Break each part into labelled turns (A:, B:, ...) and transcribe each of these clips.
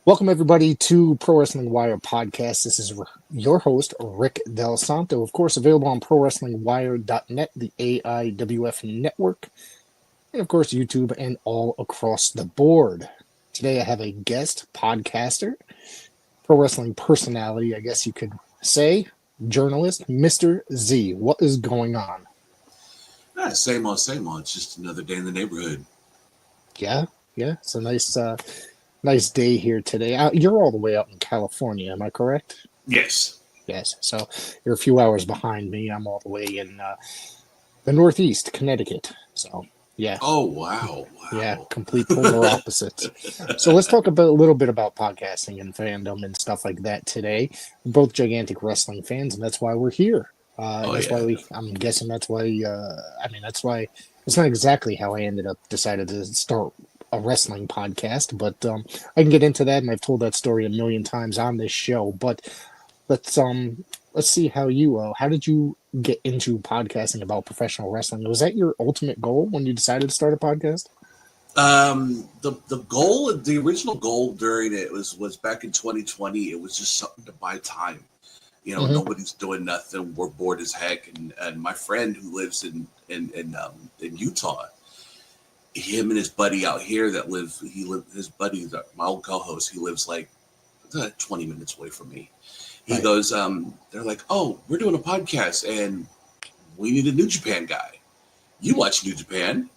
A: Welcome, everybody, to Pro Wrestling Wire podcast. This is your host, Rick Del Santo, of course, available on ProWrestlingWire.net, the AIWF network, and, of course, YouTube and all across the board. Today, I have a guest podcaster, pro wrestling personality, I guess you could say, journalist, Mr. Z. What is going on?
B: Same old, same old. It's just another day in the neighborhood.
A: Yeah, it's a nice day here today. You're all the way out in California, am I correct?
B: Yes.
A: Yes. So you're a few hours behind me. I'm all the way in the Northeast, Connecticut. So yeah.
B: Oh wow.
A: Yeah, complete polar opposites. So let's talk a little bit about podcasting and fandom and stuff like that today. We're both gigantic wrestling fans, and that's why we're here. I'm guessing that's why. That's why. It's not exactly how I decided to start a wrestling podcast, but I can get into that, and I've told that story a million times on this show. But let's see how did you get into podcasting about professional wrestling? Was that your ultimate goal when you decided to start a podcast?
B: The original goal during it was back in 2020. It was just something to buy time. You know, Nobody's doing nothing. We're bored as heck. And my friend who lives in Utah, him and his buddy out here his buddy, my old co-host, he lives like 20 minutes away from me. He goes, they're like, oh, we're doing a podcast and we need a New Japan guy. You watch New Japan?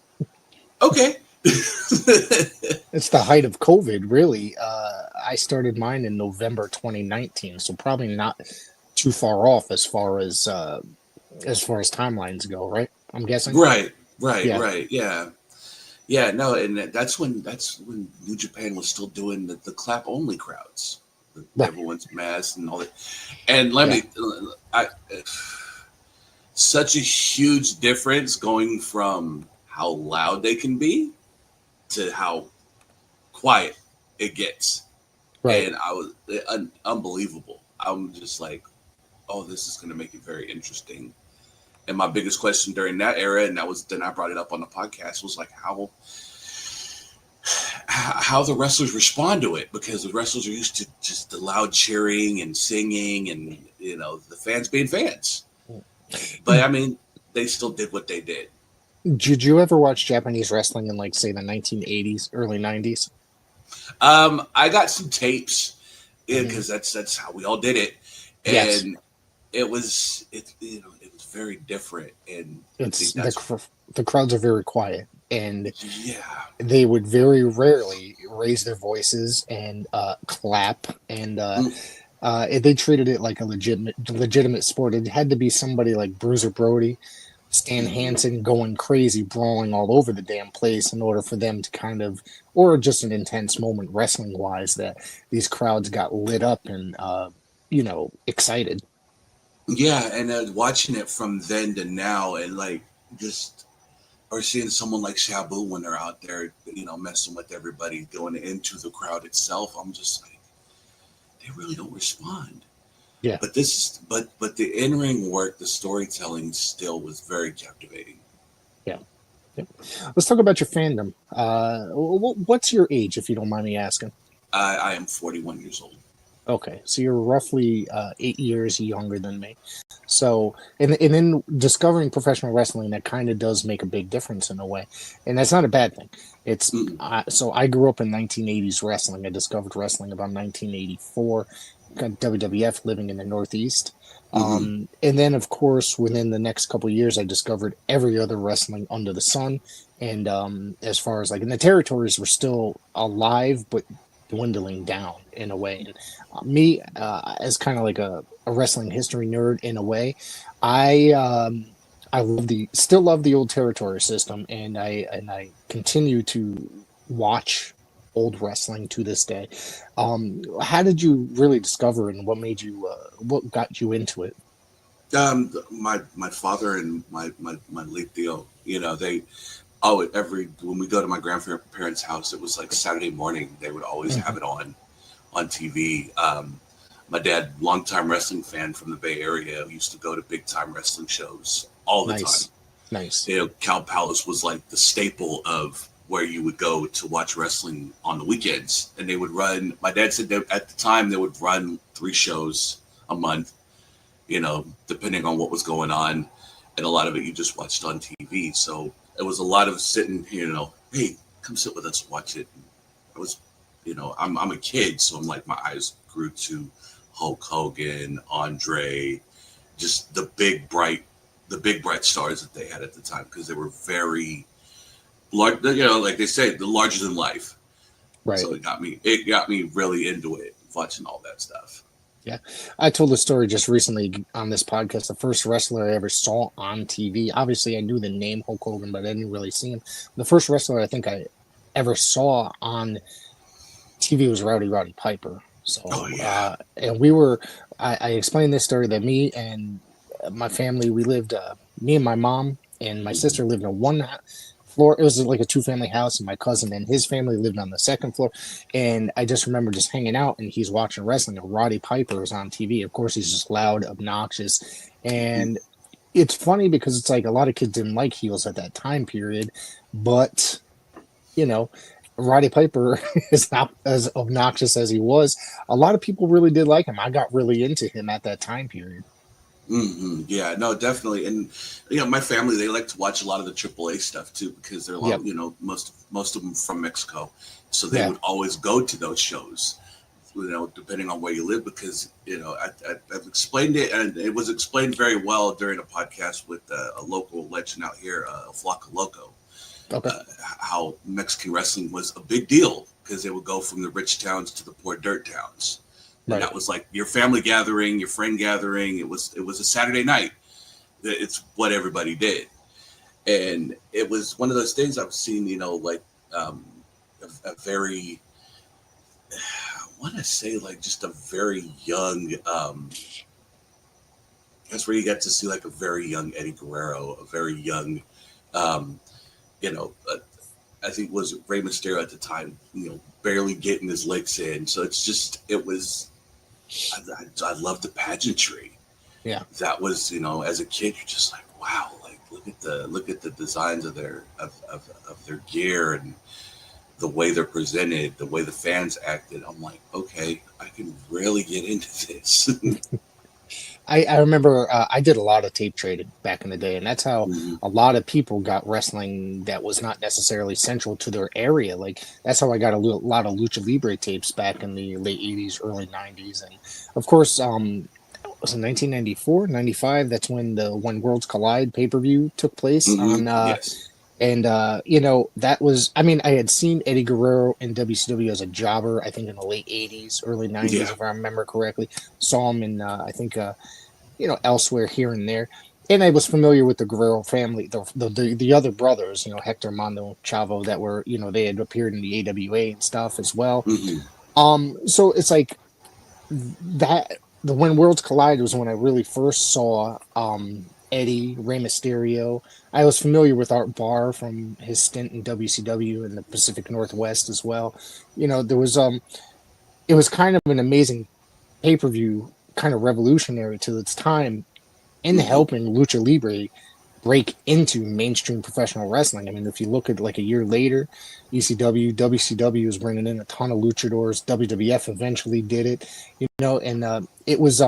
B: Okay.
A: It's the height of COVID, really. I started mine in November 2019, so probably not too far off as far as timelines go, right? I'm guessing.
B: Right. Yeah, no, and that's when New Japan was still doing the clap only crowds. Everyone's masked and all that. And such a huge difference going from how loud they can be to how quiet it gets. Right. And I was unbelievable. I'm just like, oh, this is going to make it very interesting. And my biggest question during that era, and then I brought it up on the podcast, was like how the wrestlers respond to it, because the wrestlers are used to just the loud cheering and singing and, the fans being fans. But I mean, they still did what they did.
A: Did you ever watch Japanese wrestling in, like, say, the 1980s, early 90s?
B: I got some tapes because that's how we all did it. And it was very different, and
A: the crowds are very quiet, and they would very rarely raise their voices and clap, and they treated it like a legitimate sport. It had to be somebody like Bruiser Brody, Stan Hansen going crazy, brawling all over the damn place in order for them to kind of, or just an intense moment wrestling wise, that these crowds got lit up and excited.
B: Yeah, and watching it from then to now, and or seeing someone like Shabu when they're out there, messing with everybody, going into the crowd itself, I'm just like, they really don't respond.
A: Yeah.
B: But but the in-ring work, the storytelling still was very captivating.
A: Yeah. Let's talk about your fandom. What's your age, if you don't mind me asking?
B: I am 41 years old.
A: Okay, so you're roughly 8 years younger than me. So, and in discovering professional wrestling, that kind of does make a big difference in a way, and that's not a bad thing. It's so I grew up in 1980s wrestling. I discovered wrestling about 1984. Got WWF living in the Northeast, and then of course within the next couple of years, I discovered every other wrestling under the sun. And as far as and the territories were still alive, but dwindling down in a way. And me, as kind of like a wrestling history nerd in a way, I still love the old territory system, and I continue to watch old wrestling to this day. How did you really discover, and what made you what got you into it?
B: My father and my late Theo, when we go to my grandparents' house, it was like Saturday morning. They would always have it on TV. My dad, longtime wrestling fan from the Bay Area, used to go to big time wrestling shows all the time.
A: Nice.
B: Cow Palace was like the staple of where you would go to watch wrestling on the weekends, and they would run. My dad said that at the time they would run 3 shows a month, depending on what was going on, and a lot of it you just watched on TV. So it was a lot of sitting, hey, come sit with us, watch it. I was, I'm a kid, so I'm like, my eyes grew to Hulk Hogan, Andre, just the big bright stars that they had at the time, because they were very large, like they say, the larger than life.
A: Right.
B: So it got me really into it, watching all that stuff.
A: Yeah. I told the story just recently on this podcast. The first wrestler I ever saw on TV, obviously I knew the name Hulk Hogan, but I didn't really see him. The first wrestler I think I ever saw on TV was Roddy Piper. So, and I explained this story that me and my family, we lived, me and my mom and my sister lived in one floor. It was like a 2-family house, and my cousin and his family lived on the 2nd floor. And I just remember just hanging out, and he's watching wrestling, and Roddy Piper is on TV. Of course, he's just loud, obnoxious. And it's funny because it's like a lot of kids didn't like heels at that time period, but, Roddy Piper is not as obnoxious as he was. A lot of people really did like him. I got really into him at that time period.
B: Mm-hmm. Yeah, no, definitely. And, my family, they like to watch a lot of the AAA stuff too, because they're a lot, most of them from Mexico. So they would always go to those shows, depending on where you live, because, I've explained it, and it was explained very well during a podcast with a local legend out here, Flaca Loco.
A: Okay.
B: How Mexican wrestling was a big deal, because they would go from the rich towns to the poor dirt towns. And that was like your family gathering, your friend gathering. It was a Saturday night. It's what everybody did. And it was one of those things I've seen, a very, I want to say like just a very young, that's where you get to see like a very young Eddie Guerrero, a very young, I think was Rey Mysterio at the time, barely getting his licks in. So I love the pageantry.
A: Yeah.
B: That was, as a kid, you're just like, wow, like look at the designs of their gear and the way they're presented, the way the fans acted. I'm like, okay, I can really get into this.
A: I remember I did a lot of tape trading back in the day, and that's how a lot of people got wrestling that was not necessarily central to their area. Like, that's how I got a lot of Lucha Libre tapes back in the late 80s, early 90s. And, of course, was it 1994, 95? That's when the When Worlds Collide pay-per-view took place on
B: yes.
A: And, that was, I mean, I had seen Eddie Guerrero in WCW as a jobber, I think in the late 80s, early 90s, if I remember correctly. Saw him in, I think, elsewhere here and there. And I was familiar with the Guerrero family, the other brothers, Hector, Mando, Chavo, that were, they had appeared in the AWA and stuff as well. So it's like that, the When Worlds Collide was when I really first saw, Eddie, Rey Mysterio. I was familiar with Art Barr from his stint in WCW in the Pacific Northwest as well. There was it was kind of an amazing pay-per-view, kind of revolutionary to its time in helping Lucha Libre break into mainstream professional wrestling. I mean, if you look at like a year later, ECW, WCW was bringing in a ton of luchadors. WWF eventually did it, and it was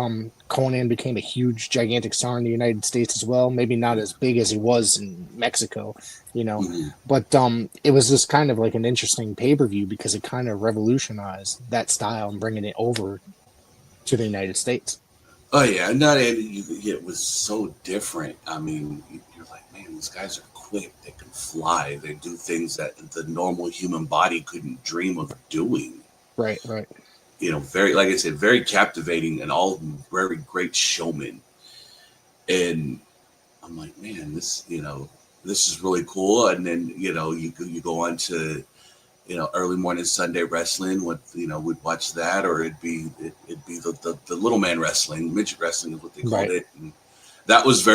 A: Conan became a huge, gigantic star in the United States as well. Maybe not as big as he was in Mexico, but it was just kind of like an interesting pay-per-view because it kind of revolutionized that style and bringing it over to the United States.
B: Oh yeah, it was so different. I mean, you're like, man, these guys are quick. They can fly. They do things that the normal human body couldn't dream of doing.
A: Right.
B: Very, like I said, very captivating and all very great showmen. And I'm like, man, this is really cool. And then you go on to early morning Sunday wrestling. We'd watch that, or it'd be the little man wrestling, midget wrestling is what they called it. And that was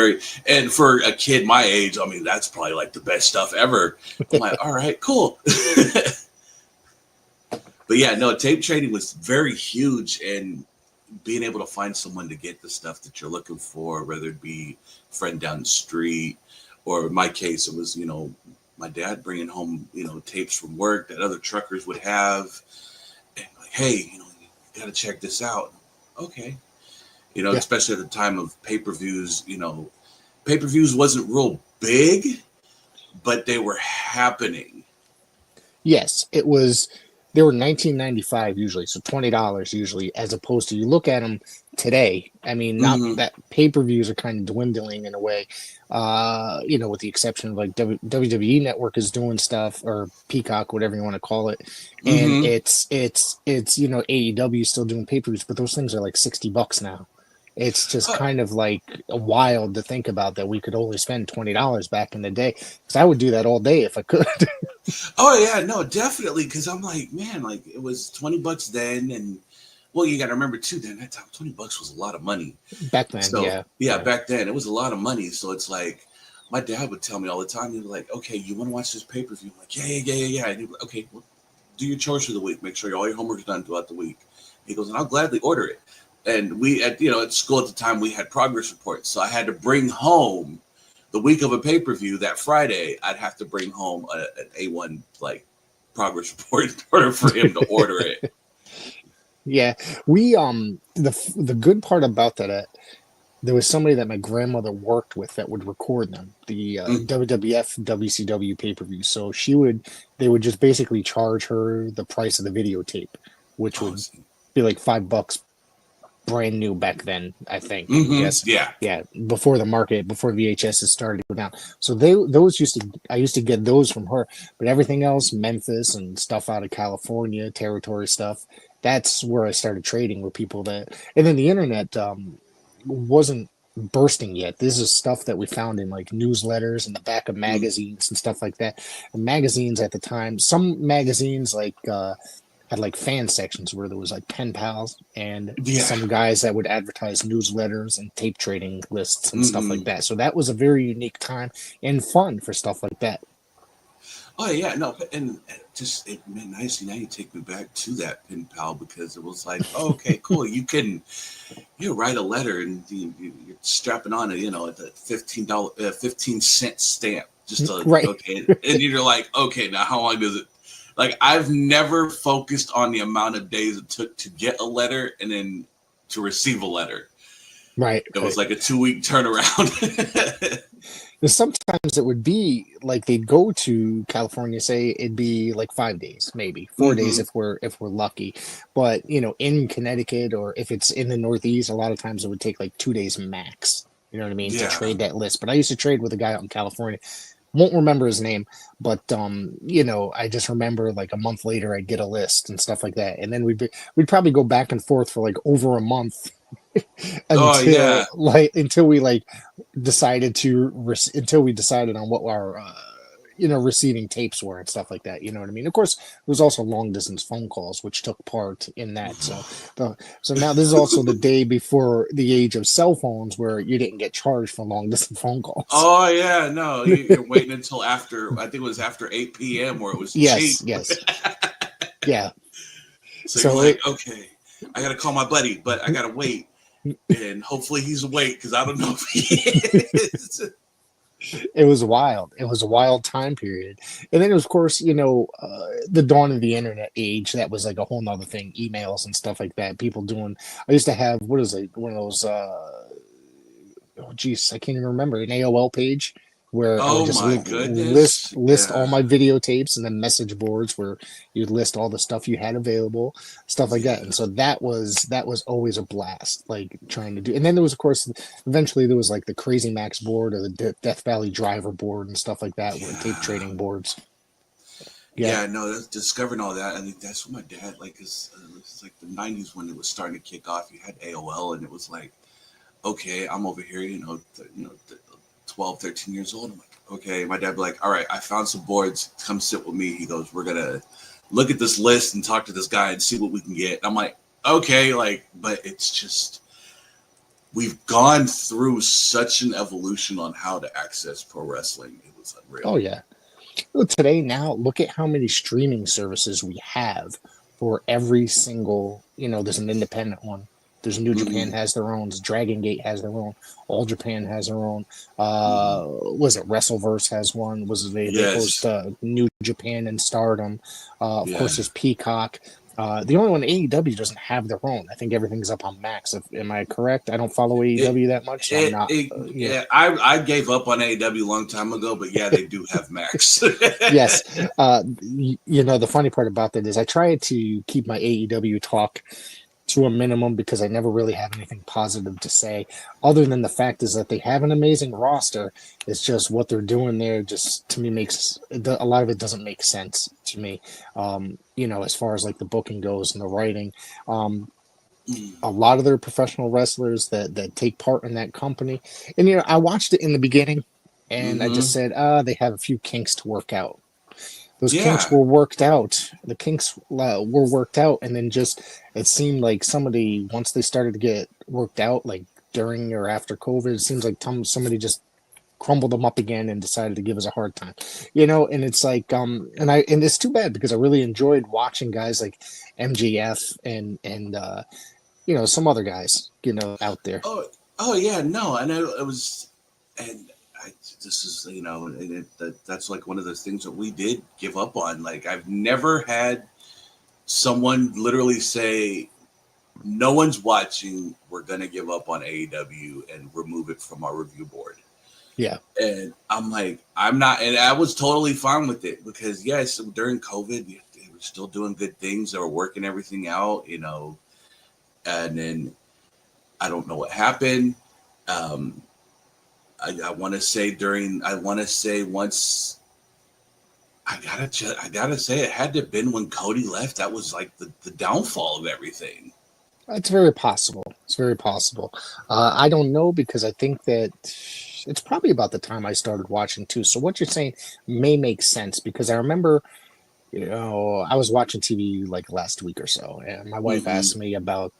B: and for a kid my age, I mean, that's probably like the best stuff ever. I'm like, all right, cool. But yeah, no, tape trading was very huge, and being able to find someone to get the stuff that you're looking for, whether it be a friend down the street, or in my case, it was, my dad bringing home, tapes from work that other truckers would have, and like, hey, you got to check this out. Okay, especially at the time of pay-per-views. Pay-per-views wasn't real big, but they were happening.
A: Yes, it was. They were $19.95 usually, so $20 usually, as opposed to you look at them today. I mean, not that pay-per-views are kind of dwindling in a way, with the exception of like WWE Network is doing stuff, or Peacock, whatever you want to call it, and it's AEW still doing pay-per-views, but those things are like $60 now. It's just kind of like wild to think about that we could only spend $20 back in the day, because I would do that all day if I could.
B: Oh yeah, no, definitely. Because I'm like, man, like it was $20 then, and well, you got to remember too. Then that time, $20 was a lot of money
A: back then.
B: So, yeah, back then it was a lot of money. So it's like my dad would tell me all the time. He'd be like, "Okay, you want to watch this pay-per-view?" I'm like, "Yeah." And he'd be like, "Okay, well, do your chores for the week. Make sure all your homework's done throughout the week." He goes, "And I'll gladly order it." And we at school at the time we had progress reports, so I had to bring home the week of a pay-per-view. That Friday, I'd have to bring home an A1 like progress report in order for him to order it.
A: Yeah, we the good part about that, there was somebody that my grandmother worked with that would record them, the WWF WCW pay-per-view. So they would just basically charge her the price of the videotape, which would be like $5 brand new back then, I think. Yes. Yeah. Before VHS started to go down. So I used to get those from her, but everything else, Memphis and stuff out of California, territory stuff, that's where I started trading with people and then the internet wasn't bursting yet. This is stuff that we found in like newsletters in the back of magazines and stuff like that. And magazines at the time, some magazines like had like fan sections where there was like pen pals and some guys that would advertise newsletters and tape trading lists and stuff like that. So that was a very unique time and fun for stuff like that.
B: Oh yeah, no, and just it meant nice. Now you take me back to that pen pal, because it was like, oh, okay, cool. You write a letter and you're strapping on a the $15 15-cent stamp just to
A: right.
B: Okay, and you're like, okay, now how long does it? Like, I've never focused on the amount of days it took to get a letter and then to receive a letter.
A: Right.
B: It was like a 2-week turnaround.
A: Sometimes it would be like they'd go to California, say it'd be like 5 days, maybe 4 days if we're lucky. But in Connecticut, or if it's in the Northeast, a lot of times it would take like 2 days max. You know what I mean? To trade that list. But I used to trade with a guy out in California. Won't remember his name, but I just remember like a month later I'd get a list and stuff like that, and then we'd probably go back and forth for like over a month until we decided on what our receiving tapes were and stuff like that. You know what I mean? Of course, there was also long distance phone calls, which took part in that. So now this is also the day before the age of cell phones, where you didn't get charged for long distance phone calls.
B: Oh yeah, no, you're waiting until after, I think it was after 8 p.m. where it was cheap.
A: Yes. Yeah.
B: So you're like, okay, I gotta call my buddy, but I gotta wait, and hopefully he's awake, because I don't know if he is.
A: It was wild. It was a wild time period. And then, of course, the dawn of the internet age, that was like a whole nother thing. Emails and stuff like that. People doing, I used to have, one of those, I can't even remember, an AOL page where I would just list all my videotapes, and then message boards where you'd list all the stuff you had available, stuff like that. And so that was always a blast, like trying to do. And then there was, of course, eventually there was like the Crazy Max board, or the Death Valley Driver board and stuff like that, were tape trading boards.
B: Yeah, no, that's discovering all that. I think that's what my dad, like, it's like the 90s when it was starting to kick off. You had AOL, and it was like, okay, I'm over here, 12, 13 years old. I'm like, okay. My dad be like, all right, I found some boards. Come sit with me. He goes, we're going to look at this list and talk to this guy and see what we can get. And I'm like, okay, but it's just, we've gone through such an evolution on how to access pro wrestling. It was unreal.
A: Oh, yeah. Well, today, now, look at how many streaming services we have for every single, there's an independent one. There's New Japan has their own. Dragon Gate has their own. All Japan has their own. Was it Wrestleverse has one? Was it they host New Japan and Stardom? Of course, there's Peacock. The only one AEW doesn't have their own. I think everything's up on Max. Am I correct? I don't follow AEW that much. So I'm not.
B: I gave up on AEW a long time ago, but yeah, they do have Max.
A: Yes. The funny part about that is I try to keep my AEW talk to a minimum because I never really have anything positive to say, other than the fact is that they have an amazing roster. It's just what they're doing there just to me makes a lot of it doesn't make sense to me. As far as like the booking goes and the writing, a lot of their professional wrestlers that take part in that company, and I watched it in the beginning, and I just said, they have a few kinks to work out. Those kinks were worked out. The kinks were worked out, and then just it seemed like once they started to get worked out, like during or after COVID, it seems like somebody just crumbled them up again and decided to give us a hard time, And it's like, and it's too bad because I really enjoyed watching guys like MJF and some other guys, out there.
B: Oh yeah, no, I know it was, and. This is, that's like one of those things that we did give up on. Like, I've never had someone literally say, no one's watching, we're going to give up on AEW and remove it from our review board.
A: Yeah.
B: And I'm like, I'm not, and I was totally fine with it because, yes, during COVID, they were still doing good things. They were working everything out, and then I don't know what happened. I want to say once I gotta say it had to have been when Cody left. That was like the downfall of everything.
A: It's very possible. I don't know because I think that it's probably about the time I started watching too. So what you're saying may make sense because I remember, I was watching TV like last week or so, and my wife asked me about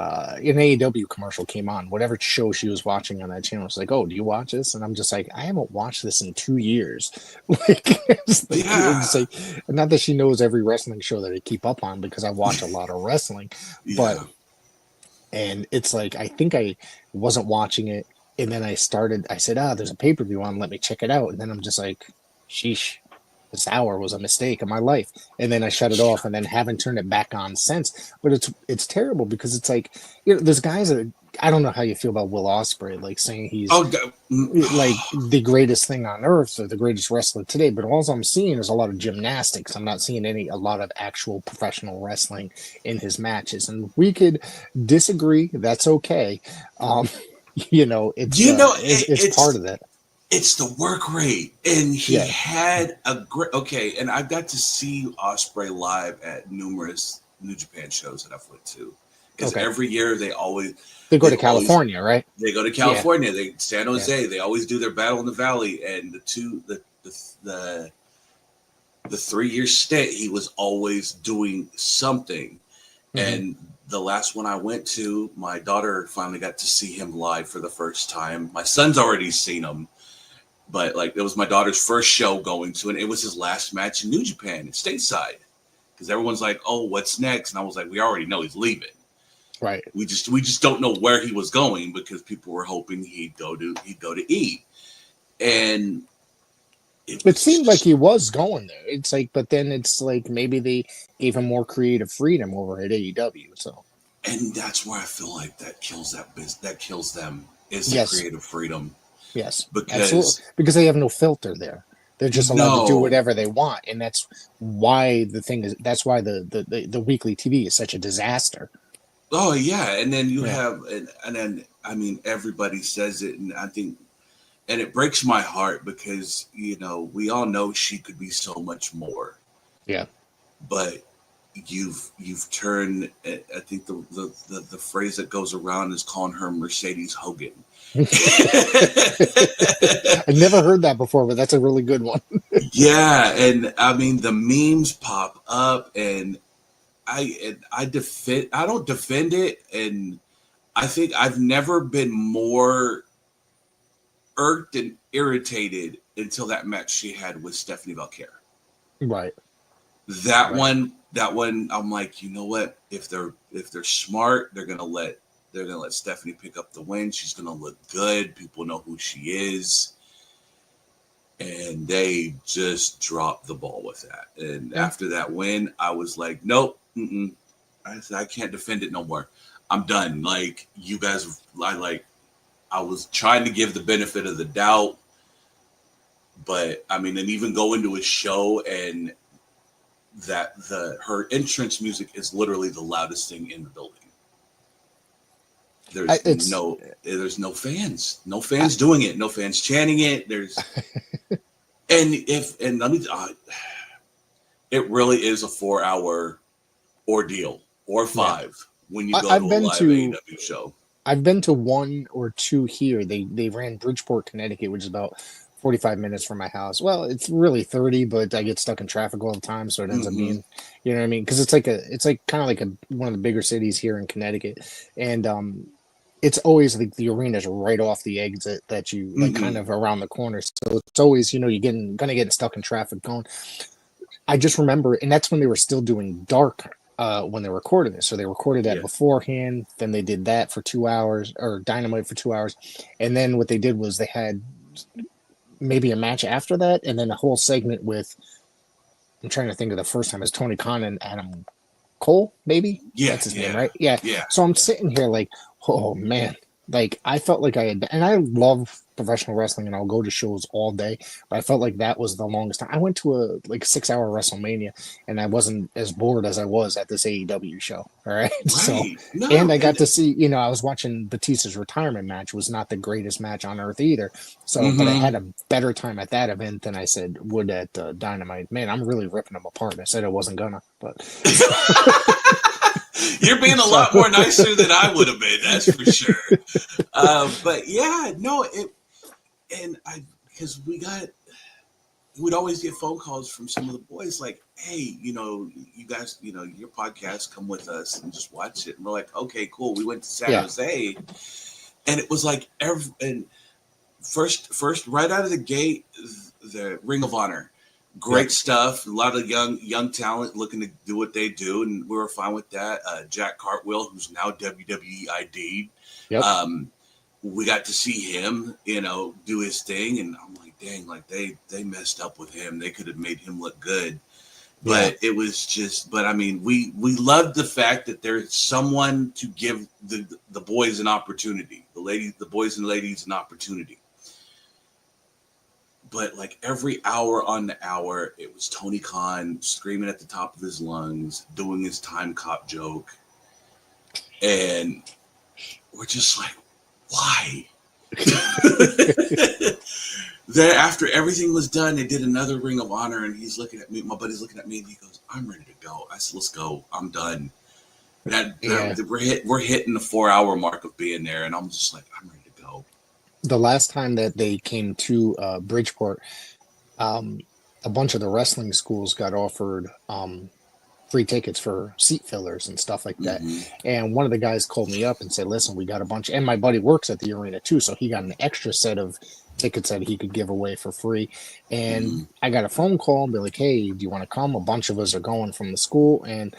A: an AEW commercial came on, whatever show she was watching on that channel. She's like, "Oh, do you watch this?" And I'm just like, "I haven't watched this in 2 years." It's like, not that she knows every wrestling show that I keep up on because I watch a lot of wrestling, and it's like, I think I wasn't watching it. And then I said, there's a pay-per-view on, let me check it out. And then I'm just like, sheesh. This hour was a mistake in my life, and then I shut it off, and then haven't turned it back on since. But it's terrible because it's like there's guys that I don't know how you feel about Will Ospreay, like saying he's like the greatest thing on earth or the greatest wrestler today. But all I'm seeing is a lot of gymnastics. I'm not seeing a lot of actual professional wrestling in his matches, and we could disagree. That's okay. It's part of that.
B: It's the work rate, and he had a great. Okay, and I got to see Ospreay live at numerous New Japan shows that I've went to. Because every year they
A: go to California, right?
B: They go to California. They San Jose. They always do their Battle in the Valley, and the 3-year stint, he was always doing something. And the last one I went to, my daughter finally got to see him live for the first time. My son's already seen him. But like it was my daughter's first show going to, and it was his last match in New Japan, stateside. Because everyone's like, "Oh, what's next?" And I was like, "We already know he's leaving.
A: Right.
B: We just don't know where he was going because people were hoping he'd go to E." And
A: it seemed like he was going there. It's like, but then it's like maybe they gave him more creative freedom over at AEW. So,
B: and that's where I feel like that kills that business. That kills them is the creative freedom.
A: Yes, because they have no filter there. They're just allowed to do whatever they want, and that's why that's why the weekly TV is such a disaster.
B: Oh yeah, and then you have, and then I mean everybody says it, and I think, and it breaks my heart because we all know she could be so much more.
A: Yeah,
B: but you've turned. I think the phrase that goes around is calling her Mercedes Hogan.
A: I never heard that before, but that's a really good one.
B: Yeah, and I mean the memes pop up, and I don't defend it, and I think I've never been more irked and irritated until that match she had with Stephanie Valkyrie.
A: Right.
B: That one that one, I'm like, you know what? If they're smart, they're gonna let Stephanie pick up the win. She's gonna look good. People know who she is, and they just dropped the ball with that. And after that win, I was like, nope, I said I can't defend it no more. I'm done. Like you guys, I was trying to give the benefit of the doubt, but I mean, and even go into a show and that her entrance music is literally the loudest thing in the building. There's no fans, doing it, no fans chanting it. There's and let me, it really is a 4-hour ordeal or 5 when you go to a live AEW show.
A: I've been to 1 or 2 here. They ran Bridgeport, Connecticut, which is about 45 minutes from my house. Well, it's really 30, but I get stuck in traffic all the time, so it ends up being, you know what I mean? Because it's like kind of like one of the bigger cities here in Connecticut, and it's always like the arena's right off the exit that you like kind of around the corner. So it's always, you know, you're gonna get stuck in traffic going. I just remember, and that's when they were still doing dark when they recorded this. So they recorded that beforehand. Then they did that for 2 hours, or Dynamite for 2 hours, and then what they did was they had maybe a match after that, and then a whole segment with, I'm trying to think of the first time, is Tony Khan and Adam Cole, maybe?
B: Yeah,
A: that's his name, right? Yeah. So I'm sitting here like, oh man, like I felt like I had, and I love professional wrestling and I'll go to shows all day, but I felt like that was the longest time. I went to a 6-hour WrestleMania and I wasn't as bored as I was at this AEW show. All right. So, and I got to see, you know, I was watching Batista's retirement match, was not the greatest match on earth either. So, but I had a better time at that event than I would at Dynamite. Man, I'm really ripping them apart. I said I wasn't gonna, but.
B: You're being a lot more nicer than I would have been, that's for sure. But yeah, no, because we'd always get phone calls from some of the boys like, hey, you know, you guys, you know, your podcast, come with us and just watch it. And we're like, okay, cool. We went to San Jose, and it was like first right out of the gate, the Ring of Honor. Great stuff. A lot of young talent looking to do what they do, and we were fine with that. Jack Cartwheel, who's now WWE ID. We got to see him, you know, do his thing, and I'm like, dang, like they messed up with him. They could have made him look good, but it was just. But I mean, we loved the fact that there's someone to give the boys an opportunity, the boys and ladies an opportunity. But like every hour on the hour, it was Tony Khan screaming at the top of his lungs, doing his time cop joke. And we're just like, why? Then after everything was done, they did another Ring of Honor, and he's looking at me. My buddy's looking at me, and he goes, I'm ready to go. I said, let's go. I'm done. We're hitting the 4-hour mark of being there, and I'm just like, I'm ready to go.
A: The last time that they came to Bridgeport, a bunch of the wrestling schools got offered free tickets for seat fillers and stuff like that. And one of the guys called me up and said, listen, we got a bunch, and my buddy works at the arena too, so he got an extra set of tickets that he could give away for free. And I got a phone call and be like, hey, do you want to come? A bunch of us are going from the school, and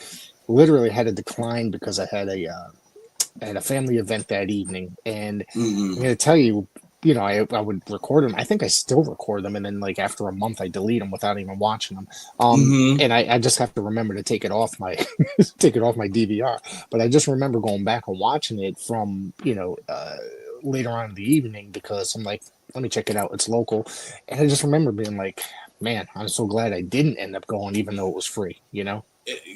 A: literally had to decline because I had a family event that evening. And I'm going to tell you, you know, I would record them. I think I still record them, and then like after a month, I delete them without even watching them. And I just have to remember to take it off my DVR. But I just remember going back and watching it from, you know, later on in the evening, because I'm like, let me check it out. It's local, and I just remember being like, man, I'm so glad I didn't end up going, even though it was free. You know?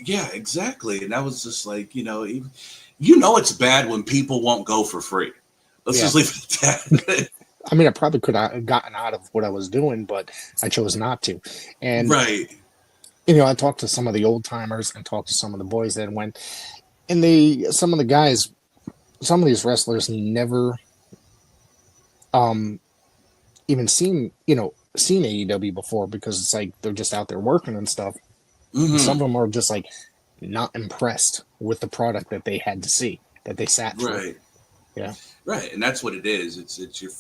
B: Yeah, exactly. And that was just like, you know, it's bad when people won't go for free. Let's just leave it at that.
A: I mean, I probably could have gotten out of what I was doing, but I chose not to. And, you know, I talked to some of the old timers and talked to some of the boys that went, and some of the guys, some of these wrestlers never even seen AEW before, because it's like they're just out there working and stuff. And some of them are just like not impressed with the product that they had to see, that they sat through. Yeah.
B: Right. And that's what it is. It's your,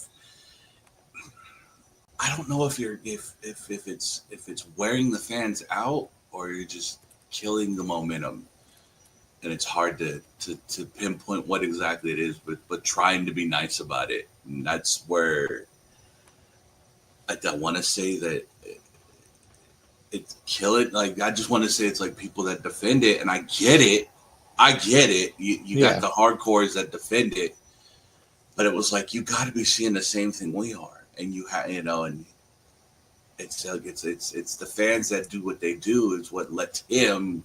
B: I don't know if it's wearing the fans out, or you're just killing the momentum, and it's hard to pinpoint what exactly it is, but trying to be nice about it, and that's where I want to say that it's kill it. Like I just want to say it's like people that defend it, and I get it. You got the hardcores that defend it, but it was like you got to be seeing the same thing we are, and you have and it's the fans that do what they do is what lets him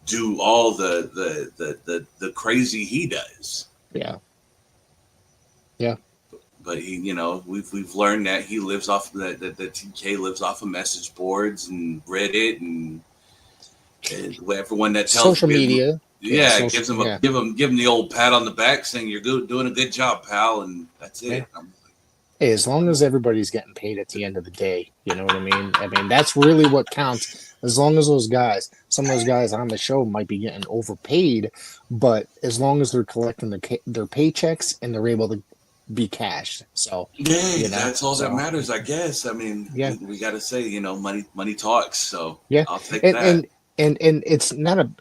B: do all the crazy he does.
A: Yeah.
B: But he, we've learned that he lives off that TK lives off of message boards and Reddit and everyone that tells
A: social media.
B: Gives him give him the old pat on the back saying you're doing a good job, pal, and that's it.
A: Yeah. Hey, as long as everybody's getting paid at the end of the day, you know what I mean? I mean, that's really what counts. As long as some of those guys on the show might be getting overpaid, but as long as they're collecting their paychecks and they're able to be cashed. So
B: that's all that matters, I guess. I mean, we got to say, money talks. So I'll take that.
A: And it's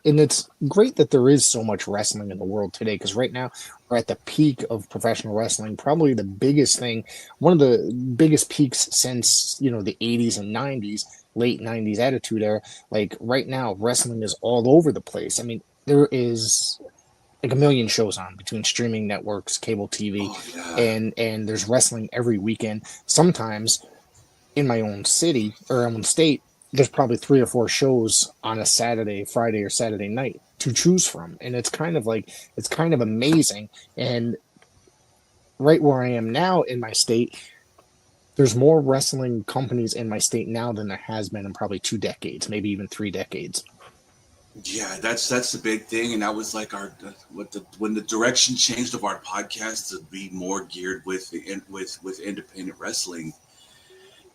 A: it's great that there is so much wrestling in the world today, because right now we're at the peak of professional wrestling. Probably the biggest thing, one of the biggest peaks since the 80s and 90s, late 90s Attitude Era. Like right now, wrestling is all over the place. I mean, there is like a million shows on between streaming networks, cable TV, and there's wrestling every weekend. Sometimes in my own city or own state, there's probably 3 or 4 shows on a Friday or Saturday night to choose from. And it's kind of amazing. And right where I am now in my state, there's more wrestling companies in my state now than there has been in probably 2 decades, maybe even 3 decades.
B: Yeah, that's the big thing. And that was like when the direction changed of our podcast to be more geared with independent wrestling.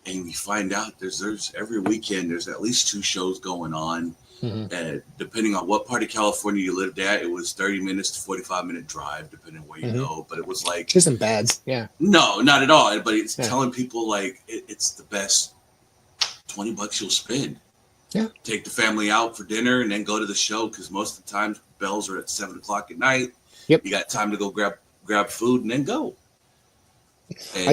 B: And you find out there's every weekend there's at least 2 shows going on. And depending on what part of California you lived at, it was 30 minutes to 45-minute drive, depending on where you go. But it was like,
A: which isn't bad. Yeah.
B: No, not at all. But it's telling people like it's the best $20 you'll spend.
A: Yeah. Take
B: the family out for dinner and then go to the show, because most of the time bells are at 7:00 at night.
A: Yep.
B: You got time to go grab food and then go. And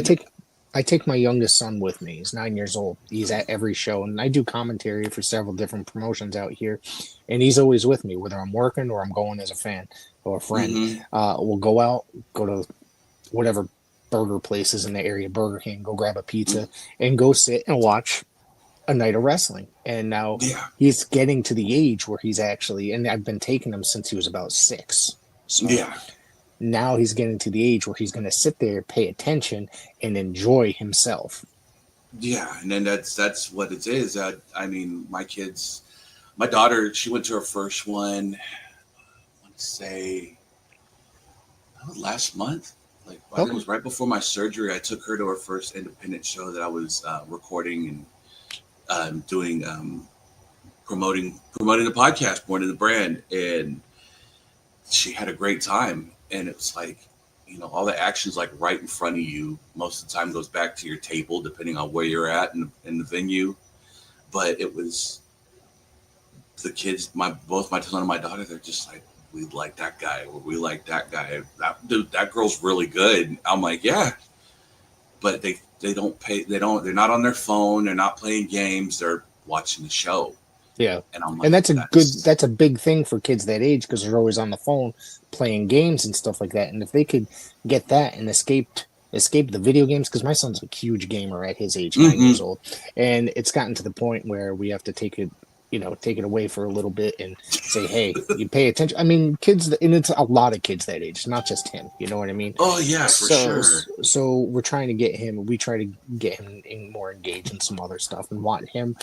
A: I take my youngest son with me. He's 9 years old. He's at every show, and I do commentary for several different promotions out here. And he's always with me, whether I'm working or I'm going as a fan or a friend. We'll go out, go to whatever burger places in the area, Burger King, go grab a pizza, and go sit and watch a night of wrestling. And now he's getting to the age where he's actually, and I've been taking him since he was about 6. So now he's getting to the age where he's going to sit there, pay attention, and enjoy himself.
B: Yeah, and then that's what it is. I mean, my daughter, she went to her first one, I want to say last month. Like I think it was right before my surgery. I took her to her first independent show that I was recording and doing promoting the podcast, promoting the brand, and she had a great time. And it was like, all the action's like right in front of you. Most of the time goes back to your table, depending on where you're at in the venue. But it was the kids, both my son and my daughter, they're just like, we like that guy, or we like that guy. That girl's really good. I'm like, yeah. But they don't pay. They're not on their phone. They're not playing games. They're watching the show.
A: Yeah.
B: And I'm like,
A: and that's a big thing for kids that age, because they're always on the phone playing games and stuff like that. And if they could get that and escape the video games, because my son's a huge gamer at his age, 9 years old, and it's gotten to the point where we have to take it away for a little bit and say, hey, you pay attention. I mean, kids, and it's a lot of kids that age, not just him. You know what I mean?
B: Oh yeah, for sure.
A: So we try to get him more engaged in some other stuff, and want him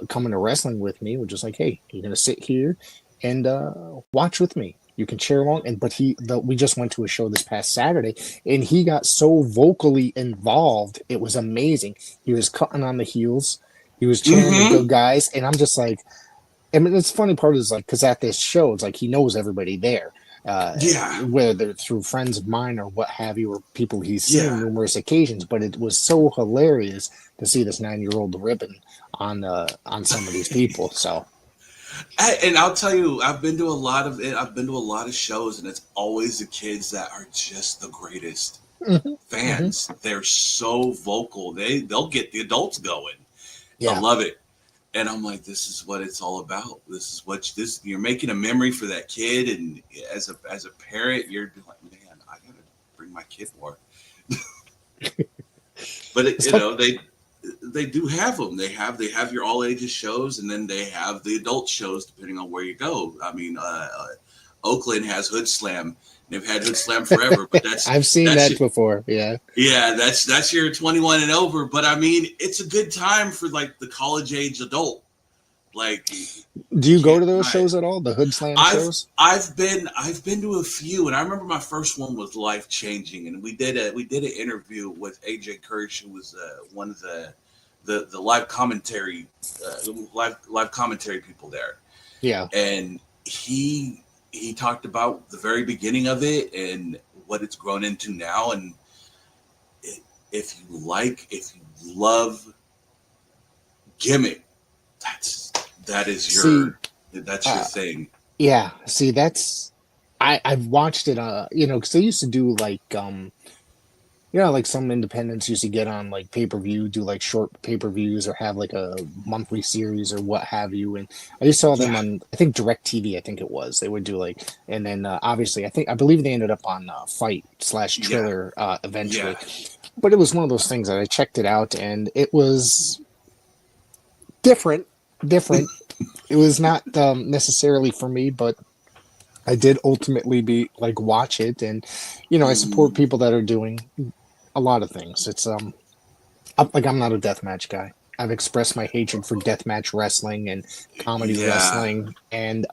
A: coming to wrestling with me. We're just like, hey, you're gonna sit here and watch with me. You can share along. We just went to a show this past Saturday, and he got so vocally involved. It was amazing. He was cutting on the heels. He was cheering the good guys, and I'm just like, I mean, it's funny part is like, because at this show, it's like he knows everybody there, whether through friends of mine or what have you, or people he's seen on numerous occasions. But it was so hilarious to see this 9-year-old ribbon on some of these people. So,
B: And I'll tell you, I've been to a lot of it. I've been to a lot of shows, and it's always the kids that are just the greatest
A: Hmm. Hmm.
B: fans. They're so vocal. They'll get the adults going. I
A: Yeah.
B: love it. And I'm like, this is what it's all about. This is what you're making a memory for that kid. And as a parent, you're like, man, I gotta bring my kid more. But
A: It's tough.
B: they do have them. They have your all ages shows, and then they have the adult shows depending on where you go. I mean, Oakland has Hood Slam. They've had Hood Slam forever, but
A: I've seen
B: that's
A: that before. Yeah.
B: yeah, that's your 21 and over. But I mean, it's a good time for like the college age adult. Like,
A: Do you go
B: can't
A: to those
B: deny it.
A: shows at all? The Hood Slam
B: I've
A: shows?
B: I've been to a few, and I remember my first one was life changing, and we did an interview with AJ Kirsch, who was one of the live commentary live commentary people there,
A: Yeah.
B: and he talked about the very beginning of it and what it's grown into now, and if you love gimmick, that is
A: See,
B: that's your
A: uh,
B: thing.
A: yeah. See, I've watched it. Because they used to do like like some independents used to get on like pay per view, do like short pay per views, or have like a monthly series or what have you. And I just saw them
B: Yeah,
A: on, I think, DirecTV. I think it was. They would do like, and then obviously, I believe they ended up on Fight slash
B: yeah,
A: Triller eventually.
B: yeah.
A: But it was one of those things that I checked it out, and it was different. Different. It was not necessarily for me, but I did ultimately be like watch it, and I support
B: Mm,
A: people that are doing a lot of things. I'm not a deathmatch guy. I've expressed my hatred for deathmatch wrestling and comedy
B: yeah,
A: wrestling, and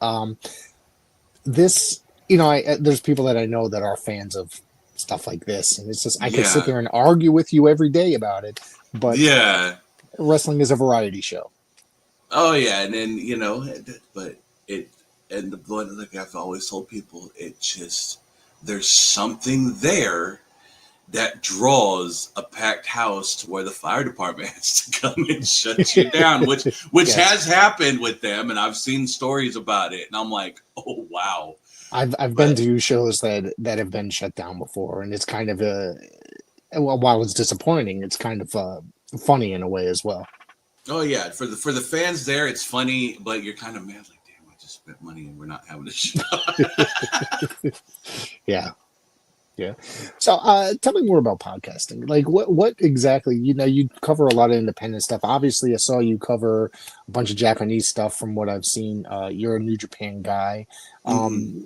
A: this, there's people that I know that are fans of stuff like this, and it's just I could sit
B: yeah,
A: there and argue with you every day about it, but
B: yeah.
A: wrestling is a variety show.
B: Oh yeah, and then but it and the one like I've always told people, it just there's something there that draws a packed house to where the fire department has to come and shut you down, which
A: Yes,
B: has happened with them, and I've seen stories about it, and I'm like, oh wow.
A: I've been
B: But
A: to shows that have been shut down before, and it's kind of well, while it's disappointing, it's kind of funny in a way as well.
B: oh yeah, for the fans there, it's funny, but you're kind of mad, like, damn, I just spent money and we're not having a show.
A: Yeah, yeah. So, tell me more about podcasting. Like, what exactly? You cover a lot of independent stuff. Obviously, I saw you cover a bunch of Japanese stuff from what I've seen. You're a New Japan guy.
B: Hmm.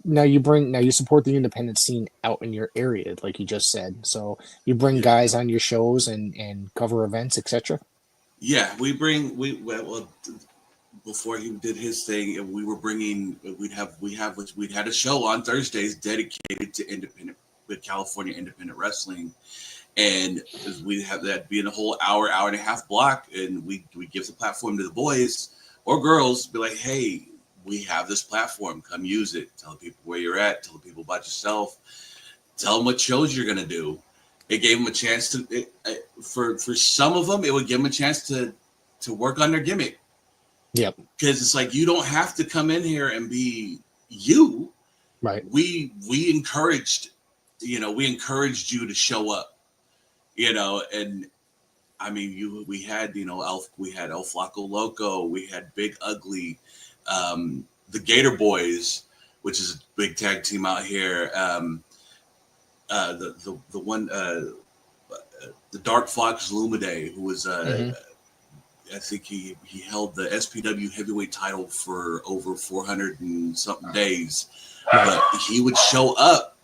A: Now you support the independent scene out in your area, like you just said. So you bring
B: Yeah.
A: guys on your shows and cover events, etc.
B: Yeah, well, before he did his thing, and we were bringing we'd had a show on Thursdays dedicated to independent with California independent wrestling, and we have that being a whole hour and a half block, and we give the platform to the boys or girls, be like, hey, we have this platform, come use it, tell people where you're at, tell people about yourself, tell them what shows you're gonna do. It gave them a chance for some of them, it would give them a chance to work on their gimmick,
A: Yep.
B: because it's like you don't have to come in here and be you.
A: Right.
B: We encouraged you to show up, and I mean, we had we had El Flaco Loco, we had Big Ugly, the Gator Boys, which is a big tag team out here. The one the Dark Fox Lumide, who was
A: Hmm.
B: I think he held the SPW heavyweight title for over 400 and something days,
A: Right.
B: but he would show up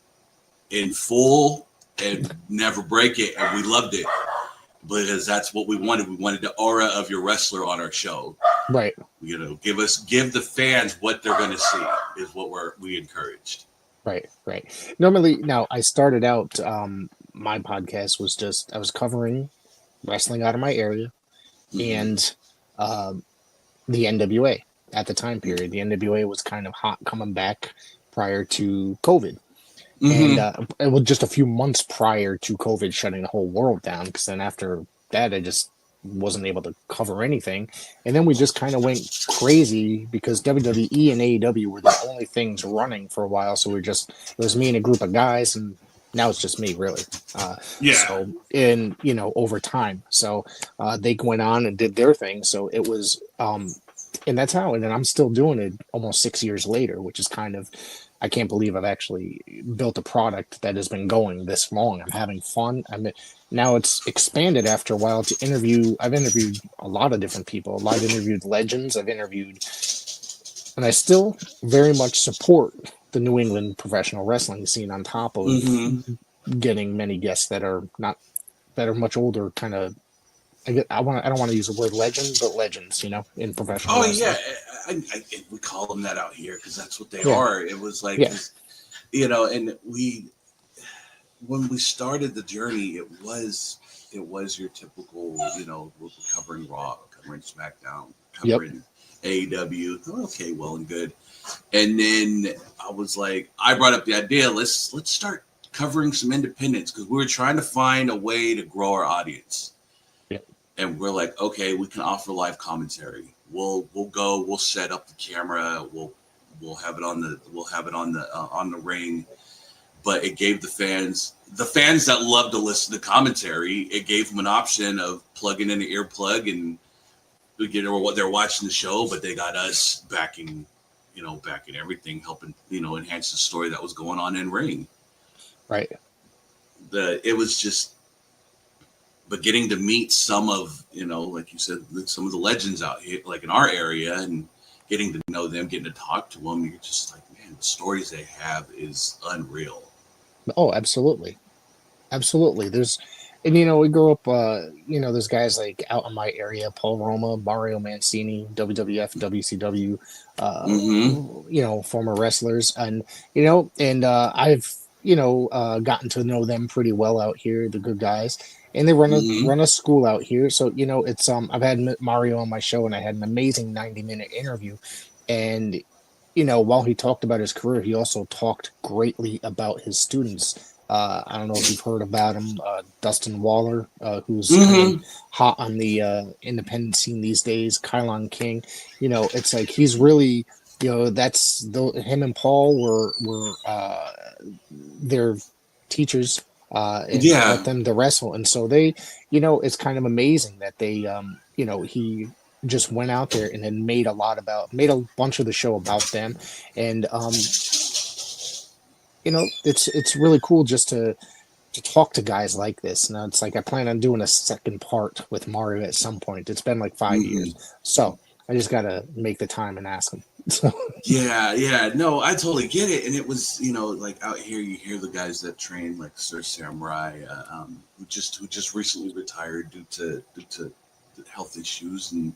B: in full and never break it, and we loved it because that's what we wanted. We wanted the aura of your wrestler on our show.
A: Right.
B: Give the fans what they're going to see is what we encouraged.
A: Right. Right. Normally, now I started out. My podcast was just I was covering wrestling out of my area
B: Mm-hmm.
A: and um, the NWA at the time period. The NWA was kind of hot coming back prior to COVID, and
B: Mm-hmm.
A: it was just a few months prior to COVID shutting the whole world down. Because then after that, I just wasn't able to cover anything. And then we just kind of went crazy because WWE and AEW were the only things running for a while. So it was me and a group of guys, and now it's just me, really.
B: Yeah.
A: So, and over time, so they went on and did their thing. So it was, and that's how. And then I'm still doing it almost 6 years later, which is kind of, I can't believe I've actually built a product that has been going this long. I'm having fun. Now it's expanded after a while to interview. I've interviewed a lot of different people. I've interviewed legends. I've interviewed, and I still very much support the New England professional wrestling scene on top of getting many guests that are much older, kind of. I don't want to use the word legend, but legends, in professional wrestling.
B: Oh yeah, we call them that out here because that's what they are. It was like, and when we started the journey, it was your typical, we're covering Raw, covering SmackDown, covering AEW. Okay, well and good. And then I was like, I brought up the idea, let's start covering some independents because we were trying to find a way to grow our audience. And we're like, okay, we can offer live commentary. We'll set up the camera. We'll have it on the ring. But it gave the fans that love to listen to commentary, it gave them an option of plugging in an earplug and what they're watching the show, but they got us backing everything, helping, enhance the story that was going on in ring.
A: Right.
B: It was just, but getting to meet some of, like you said, some of the legends out here, like in our area, and getting to know them, getting to talk to them, you're just like, man, the stories they have is unreal.
A: Oh, absolutely. Absolutely. We grew up, there's guys like out in my area, Paul Roma, Mario Mancini, WWF, WCW, former wrestlers. And, I've, gotten to know them pretty well out here, the good guys. And they run a school out here. So, it's, I've had Mario on my show and I had an amazing 90-minute interview. And, while he talked about his career, he also talked greatly about his students. I don't know if you've heard about him, Dustin Waller, who's kind of hot on the independent scene these days, Kylon King. It's like he's really, that's him and Paul were their teachers and taught them to wrestle. And so they, it's kind of amazing that they, he just went out there and then made a bunch of the show about them. And, it's really cool just to talk to guys like this. Now it's like I plan on doing a second part with Mario at some point. It's been like 5 years, so I just gotta make the time and ask him.
B: Yeah, no, I totally get it. And it was, like out here, you hear the guys that train, like Sir Samurai, who just recently retired due to health issues, and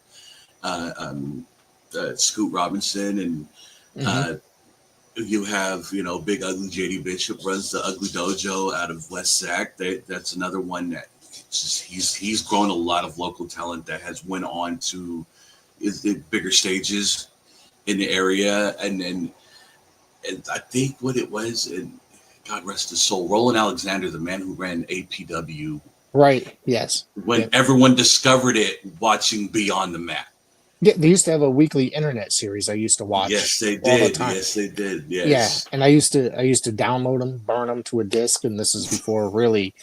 B: Scoot Robinson, and you have, Big Ugly JD Bishop runs the Ugly Dojo out of West Sac. That's another one that he's grown a lot of local talent that has went on to the bigger stages in the area. And I think what it was, and God rest his soul, Roland Alexander, the man who ran APW.
A: Right. Yes.
B: When everyone discovered it watching Beyond the Mat.
A: Yeah, they used to have a weekly internet series I used to watch.
B: Yes, they did.
A: All the time.
B: Yes, they did. Yes.
A: Yeah, and I used to download them, burn them to a disc, and this is before really,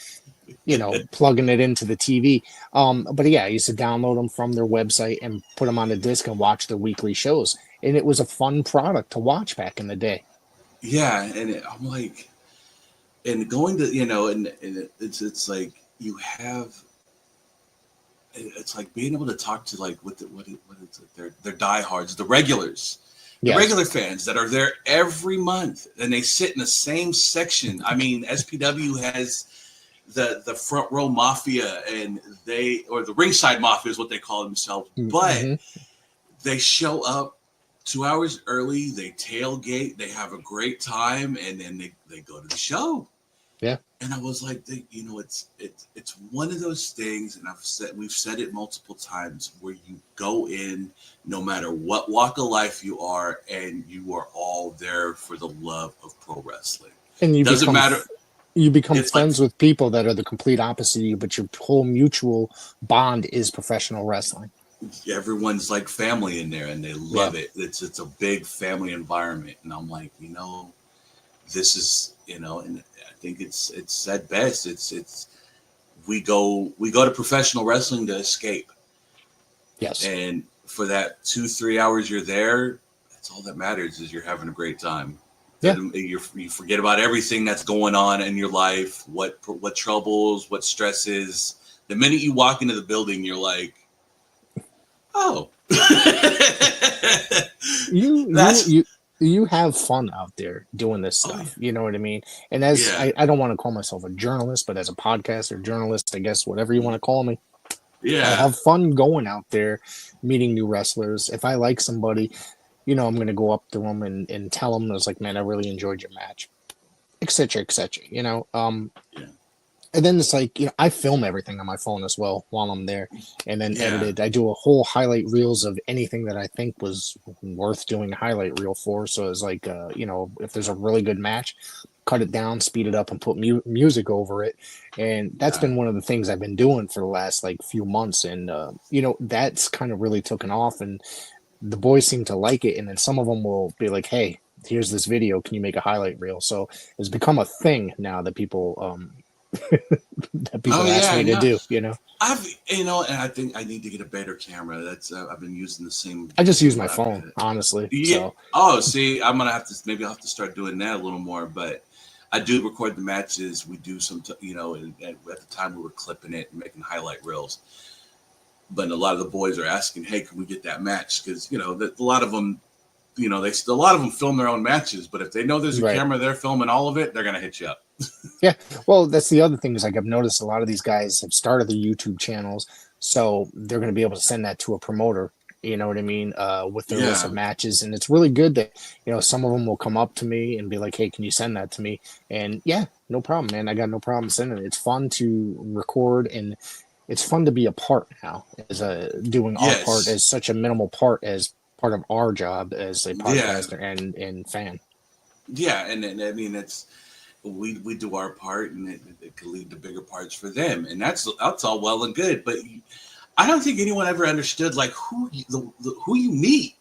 A: plugging it into the TV. But yeah, I used to download them from their website and put them on a disc and watch their weekly shows, and it was a fun product to watch back in the day.
B: Yeah, and I'm like, and going to and it's like you have. It's like being able to talk to like what is it? They're diehards, the regulars, the regular fans that are there every month, and they sit in the same section. I mean, SPW has the front row mafia, and the ringside mafia is what they call themselves, but they show up 2 hours early, they tailgate, they have a great time, and then they go to the show.
A: Yeah.
B: And I was like, it's one of those things, and we've said it multiple times, where you go in, no matter what walk of life you are, and you are all there for the love of pro wrestling.
A: And
B: doesn't matter.
A: You become
B: It's like
A: friends with people that are the complete opposite of you, but your whole mutual bond is professional wrestling.
B: everyone's like family in there, and they
A: Yeah.
B: love it. It's a big family environment, and I'm like, this is, and I think it's said best. It's we go to professional wrestling to escape,
A: Yes.
B: and for that 2-3 hours you're there, that's all that matters is you're having a great time.
A: Yeah.
B: You forget about everything that's going on in your life, what troubles, what stresses. The minute you walk into the building, you're like, oh,
A: You you
B: that's
A: you you have fun out there doing this
B: oh
A: stuff. You know what I mean? And as
B: yeah,
A: I don't want to call myself a journalist, but as a podcaster, journalist, I guess whatever you want to call me, I
B: yeah,
A: have fun going out there, meeting new wrestlers. If I like somebody, I'm going to go up to them and tell them, I was like, man, I really enjoyed your match, etc., etc.
B: yeah,
A: And then it's like, I film everything on my phone as well while I'm there and then edit
B: yeah,
A: it. I do a whole highlight reels of anything that I think was worth doing a highlight reel for. So it's like, if there's a really good match, cut it down, speed it up, and put music over it. And that's
B: yeah.
A: been one of the things I've been doing for the last like few months. And, that's kind of really taken off. And the boys seem to like it. And then some of them will be like, hey, here's this video. Can you make a highlight reel? So it's become a thing now that
B: Oh
A: people ask
B: yeah, I
A: me to
B: know.
A: do.
B: And I think I need to get a better camera. That's I've been using
A: I
B: the
A: just use
B: same
A: my
B: one I've
A: phone,
B: had.
A: honestly.
B: Yeah.
A: So
B: Oh, see, I'm gonna have to maybe I'll have to start doing that a little more. But I do record the matches. We do some, and at the time we were clipping it and making highlight reels. But a lot of the boys are asking, "Hey, can we get that match?" Because a lot of them, a lot of them film their own matches. But if they know there's a
A: right.
B: camera there filming all of it, they're gonna hit you up.
A: Yeah. Well, that's the other thing is like I've noticed a lot of these guys have started their YouTube channels, so they're going to be able to send that to a promoter. You know what I mean? With their list of
B: Yeah.
A: matches, and it's really good that some of them will come up to me and be like, "Hey, can you send that to me?" And yeah, no problem, man. I got no problem sending it. It's fun to record, and it's fun to be a part now. As doing our part
B: Yes.
A: as such a minimal part as part of our job as a
B: Yeah.
A: podcaster and fan.
B: Yeah. And I mean, it's we do our part, and it could lead to bigger parts for them, and that's all well and good. But I don't think anyone ever understood like who you meet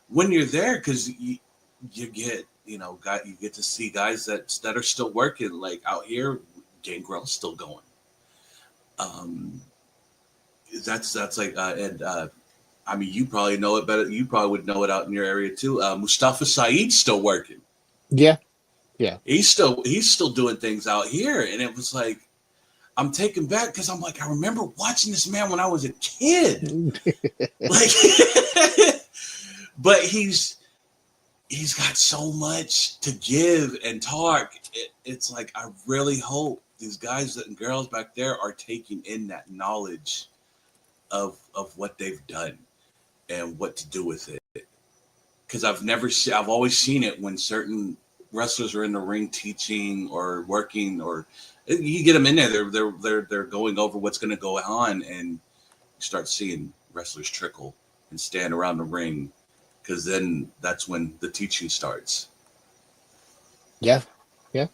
B: when you're there, because you get you get to see guys that are still working. Like out here, Gangrel's still going. Um, that's like and I mean, you probably know it better. You probably would know it out in your area too. Mustafa Saeed's still working.
A: Yeah, yeah.
B: He's still doing things out here, and it was like I'm taken back because I'm like I remember watching this man when I was a kid, like, but he's got so much to give and talk. It's like I really hope these guys and girls back there are taking in that knowledge of what they've done and what to do with it. Because I've always seen it when certain wrestlers are in the ring teaching or working, or you get them in there, they're going over what's going to go on, and you start seeing wrestlers trickle and stand around the ring, because then that's when the teaching starts.
A: Yeah, yeah.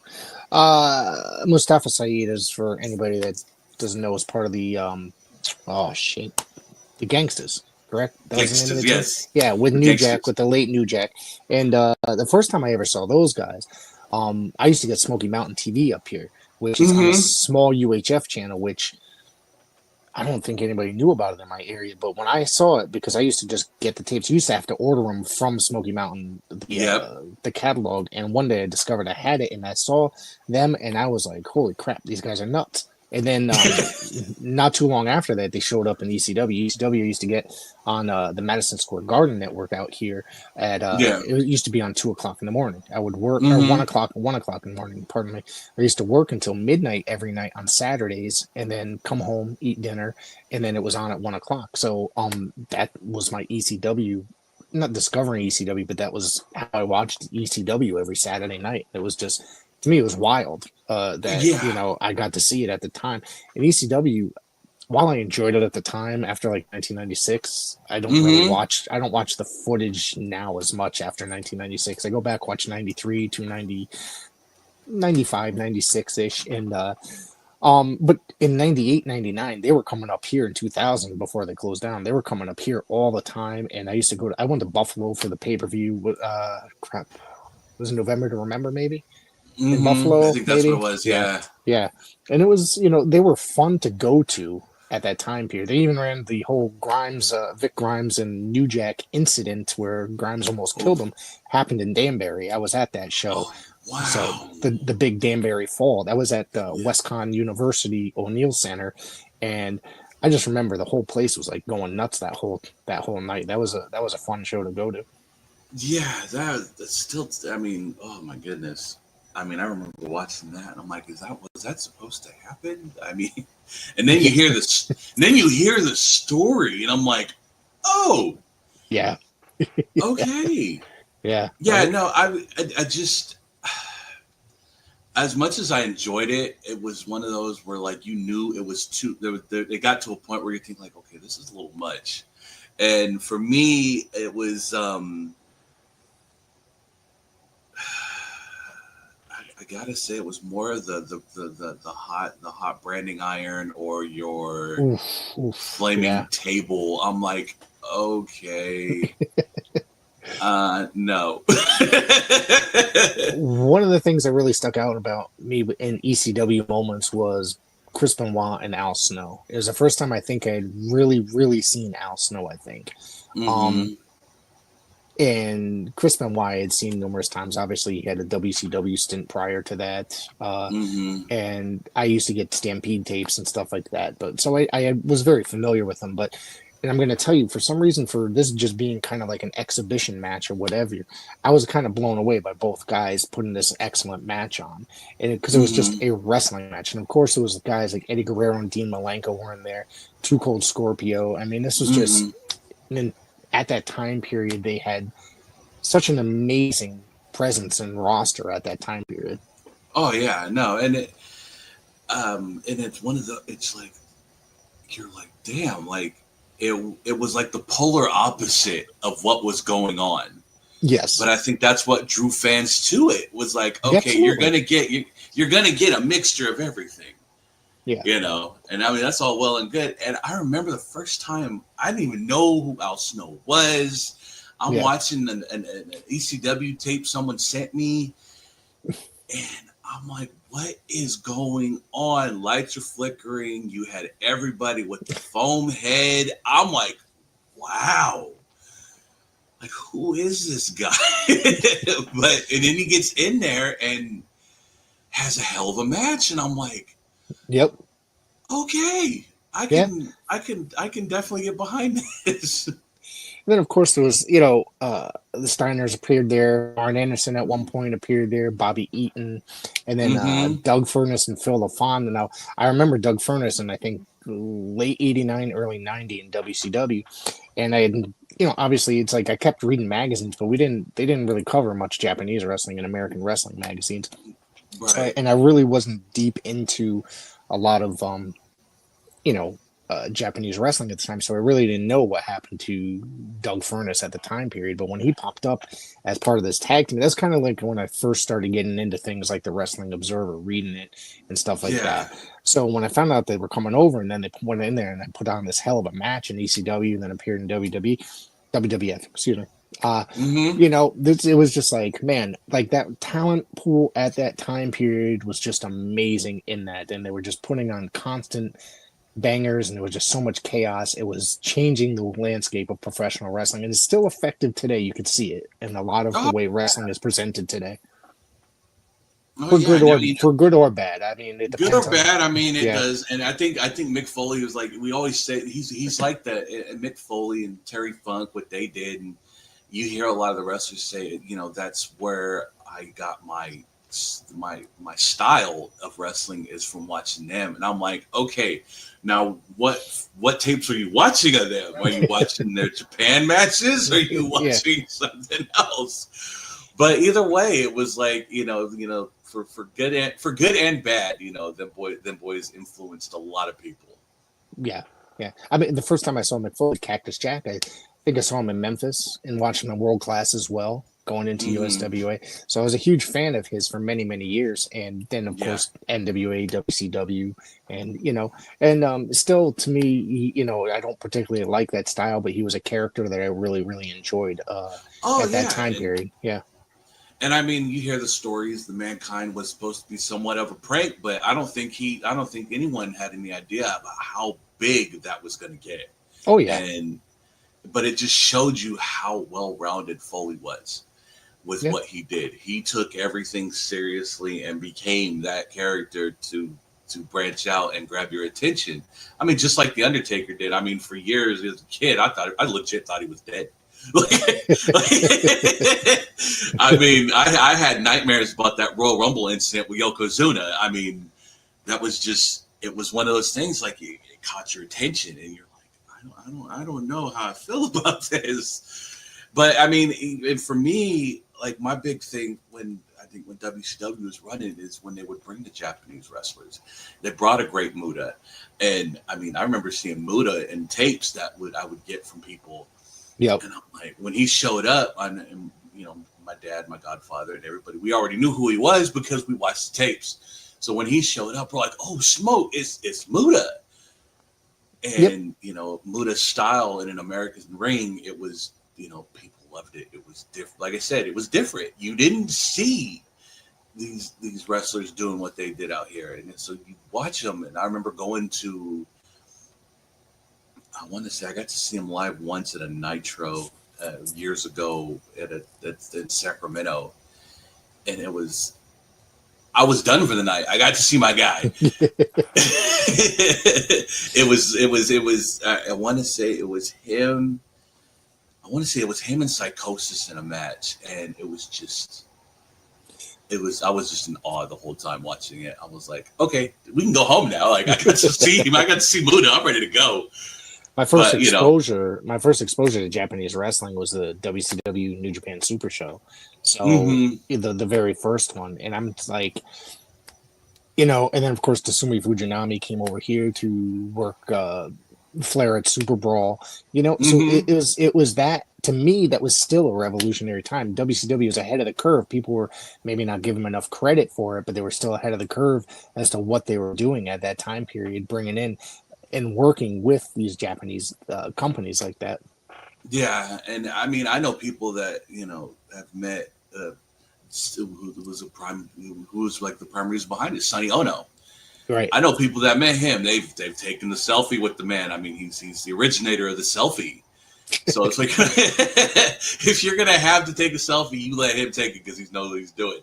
A: Mustafa Saeed is, for anybody that doesn't know, is part of the oh shit, the Gangsters. Correct. That was the name of
B: Gangsters,
A: the team.
B: yes,
A: Yeah, with New Jack,
B: gangsters.
A: with the late New Jack, and the first time I ever saw those guys, I used to get Smoky Mountain TV up here, which is on a
B: Mm-hmm.
A: small UHF channel, which I don't think anybody knew about it in my area. But when I saw it, because I used to just get the tapes, you used to have to order them from Smoky Mountain,
B: Yep.
A: the catalog. And one day I discovered I had it, and I saw them, and I was like, "Holy crap, these guys are nuts!" And then not too long after that, they showed up in ECW. ECW used to get on the Madison Square Garden network out here at
B: Yeah.
A: it used to be on 2 o'clock in the morning. I would work or
B: Mm-hmm.
A: 1 o'clock in the morning. Pardon me. I used to work until midnight every night on Saturdays, and then come home, eat dinner, and then it was on at 1 o'clock. So that was my ECW, not discovering ECW, but that was how I watched ECW every Saturday night. It was just, to me, it was wild that
B: Yeah.
A: I got to see it at the time. And ECW, while I enjoyed it at the time, after like 1996,
B: Mm-hmm.
A: I don't watch the footage now as much after 1996. I go back, watch 93 to 90, 95, 96 ish, and but in 98, 99, they were coming up here in 2000 before they closed down. They were coming up here all the time, and I went to Buffalo for the pay per view. Crap, was it November to Remember, maybe in
B: I
A: Buffalo,
B: think that's what it
A: maybe.
B: was.
A: Yeah,
B: Yeah.
A: yeah, and it was, they were fun to go to at that time period. They even ran the whole Vic Grimes and New Jack incident where Grimes almost killed
B: Oof.
A: him. Happened in Danbury. I was at that show.
B: Oh,
A: So
B: wow.
A: the big Danbury Fall, that was at the Westcon University O'Neill Center, and I just remember the whole place was like going nuts that whole night. That was a fun show to go to.
B: Yeah, that's still. I mean, oh my goodness. I mean, I remember watching that, and I'm like, was that supposed to happen? I mean, and then you hear this, and then you hear the story, and I'm like, oh,
A: Yeah,
B: okay,
A: yeah,
B: yeah. No, I just, as much as I enjoyed it, it was one of those where like you knew it was too. It got to a point where you think like, okay, this is a little much, and for me, it was. I gotta say it was more the hot branding iron or your
A: oof, oof,
B: flaming
A: yeah.
B: table. I'm like, okay, no.
A: One of the things that really stuck out about me in ECW moments was Chris Benoit and Al Snow. It was the first time I think I had really, really seen Al Snow. I think. Um,
B: Mm-hmm.
A: and Chris Benoit I had seen numerous times. Obviously, he had a WCW stint prior to that,
B: Mm-hmm.
A: and I used to get Stampede tapes and stuff like that. But so I was very familiar with him. But and I'm going to tell you, for some reason, for this just being kind of like an exhibition match or whatever, I was kind of blown away by both guys putting this excellent match on, and because it was just
B: Mm-hmm.
A: a wrestling match, and of course it was guys like Eddie Guerrero and Dean Malenko were in there, Too Cold Scorpio. I mean, this was
B: Mm-hmm.
A: just. And then at that time period, they had such an amazing presence and roster at that time period.
B: Oh yeah, no, and it's one of the. It's like you're like, damn, like it was like the polar opposite of what was going on. But
A: Yes,
B: I think that's what drew fans to it. Was like, okay,
A: absolutely.
B: you're gonna get a mixture of everything,
A: Yeah,
B: And I mean that's all well and good. And I remember the first time I didn't even know who Al Snow was. I'm
A: yeah,
B: watching an ECW tape someone sent me, and I'm like, what is going on? Lights are flickering. You had everybody with the foam head. I'm like, wow. Like, who is this guy? And then he gets in there and has a hell of a match, and I'm like,
A: yep,
B: okay,
A: yeah.
B: I can definitely get behind this.
A: And then of course there was the Steiners appeared there. Arn Anderson at one point appeared there. Bobby Eaton, and then
B: Mm-hmm.
A: Doug Furness and Phil LaFon. Now I remember Doug Furness in I think late '89, early '90 in WCW, and I had obviously it's like I kept reading magazines, but they didn't really cover much Japanese wrestling in American wrestling magazines. So
B: Right.
A: and I really wasn't deep into a lot of you know, Japanese wrestling at the time, so I really didn't know what happened to Doug Furness at the time period. But when he popped up as part of this tag team, that's kind of like when I first started getting into things like the Wrestling Observer, reading it and stuff like
B: Yeah.
A: that. So when I found out they were coming over, and then they went in there and they put on this hell of a match in ECW, and then appeared in WWF, excuse me. Uh,
B: Mm-hmm.
A: it was just like, man, like that talent pool at that time period was just amazing in that, and they were just putting on constant bangers, and there was just so much chaos. It was changing the landscape of professional wrestling, and it's still effective today. You could see it in a lot of the
B: Oh,
A: way wrestling is presented today,
B: oh yeah. I mean,
A: for good or bad. I mean, it
B: good
A: depends
B: or
A: on.
B: bad, I mean, it
A: Yeah,
B: does. And I think Mick Foley was like we always say he's like that. Mick Foley and Terry Funk, what they did, and you hear a lot of the wrestlers say, that's where I got my style of wrestling is from watching them. And I'm like, okay, now what tapes are you watching of them? Are you watching their Japan matches? Are you
A: yeah,
B: watching something else? But either way, it was like for good and bad, them boys influenced a lot of people.
A: yeah, yeah. I mean, the first time I saw McFoley, Cactus Jack, I think I saw him in Memphis and watching him world class as well. going into
B: Mm-hmm.
A: USWA. So I was a huge fan of his for many, many years. And then, of
B: Yeah.
A: course, NWA, WCW, and, and still to me, I don't particularly like that style, but he was a character that I really, really enjoyed
B: Oh
A: at that
B: yeah,
A: time period. Yeah.
B: and I mean, you hear the stories. The Mankind was supposed to be somewhat of a prank, but I don't think anyone had any idea about how big that was going to get.
A: Oh, yeah.
B: And but it just showed you how well-rounded Foley was with
A: Yeah.
B: what he did. He took everything seriously and became that character to branch out and grab your attention. I mean, just like the Undertaker did. I mean, for years as a kid, I legit thought he was dead. I mean, I had nightmares about that Royal Rumble incident with Yokozuna. I mean, that was just, it was one of those things like it caught your attention and you're like, I don't know how I feel about this. But I mean, and for me, like my big thing when WCW was running is when they would bring the Japanese wrestlers. They brought a great Muda. And I mean, I remember seeing Muda in tapes that I would get from people.
A: Yep.
B: And I'm like, when he showed up my dad, my godfather, and everybody, we already knew who he was because we watched the tapes. So when he showed up, we're like, oh, smoke, it's Muda. And, Muda's style in an American ring, it was, people loved it. It was different. Like I said, it was different. You didn't see these wrestlers doing what they did out here. And so you watch them. And I remember going to, I want to say I got to see him live once at a Nitro years ago in Sacramento. And I was done for the night. I got to see my guy. it was I want to say it was him. I want to say it was him and Psychosis in a match. And I was just in awe the whole time watching it. I was like, okay, we can go home now. Like I got to see him. I got to see Muda. I'm ready to go.
A: My first exposure to Japanese wrestling was the WCW New Japan Super Show. So the very first one, and I'm like, and then of course Tatsumi Fujinami came over here to work Flair at Super Brawl. So it was that, to me, that was still a revolutionary time. WCW was ahead of the curve. People were maybe not giving them enough credit for it, but they were still ahead of the curve as to what they were doing at that time period, bringing in and working with these Japanese companies like that.
B: Yeah, and I mean, I know people that have met who was like the prime reason behind it, Sonny Ono.
A: Right.
B: I know people that met him. They've taken the selfie with the man. I mean, he's the originator of the selfie. So it's like, if you're gonna have to take a selfie, you let him take it because he knows what he's doing.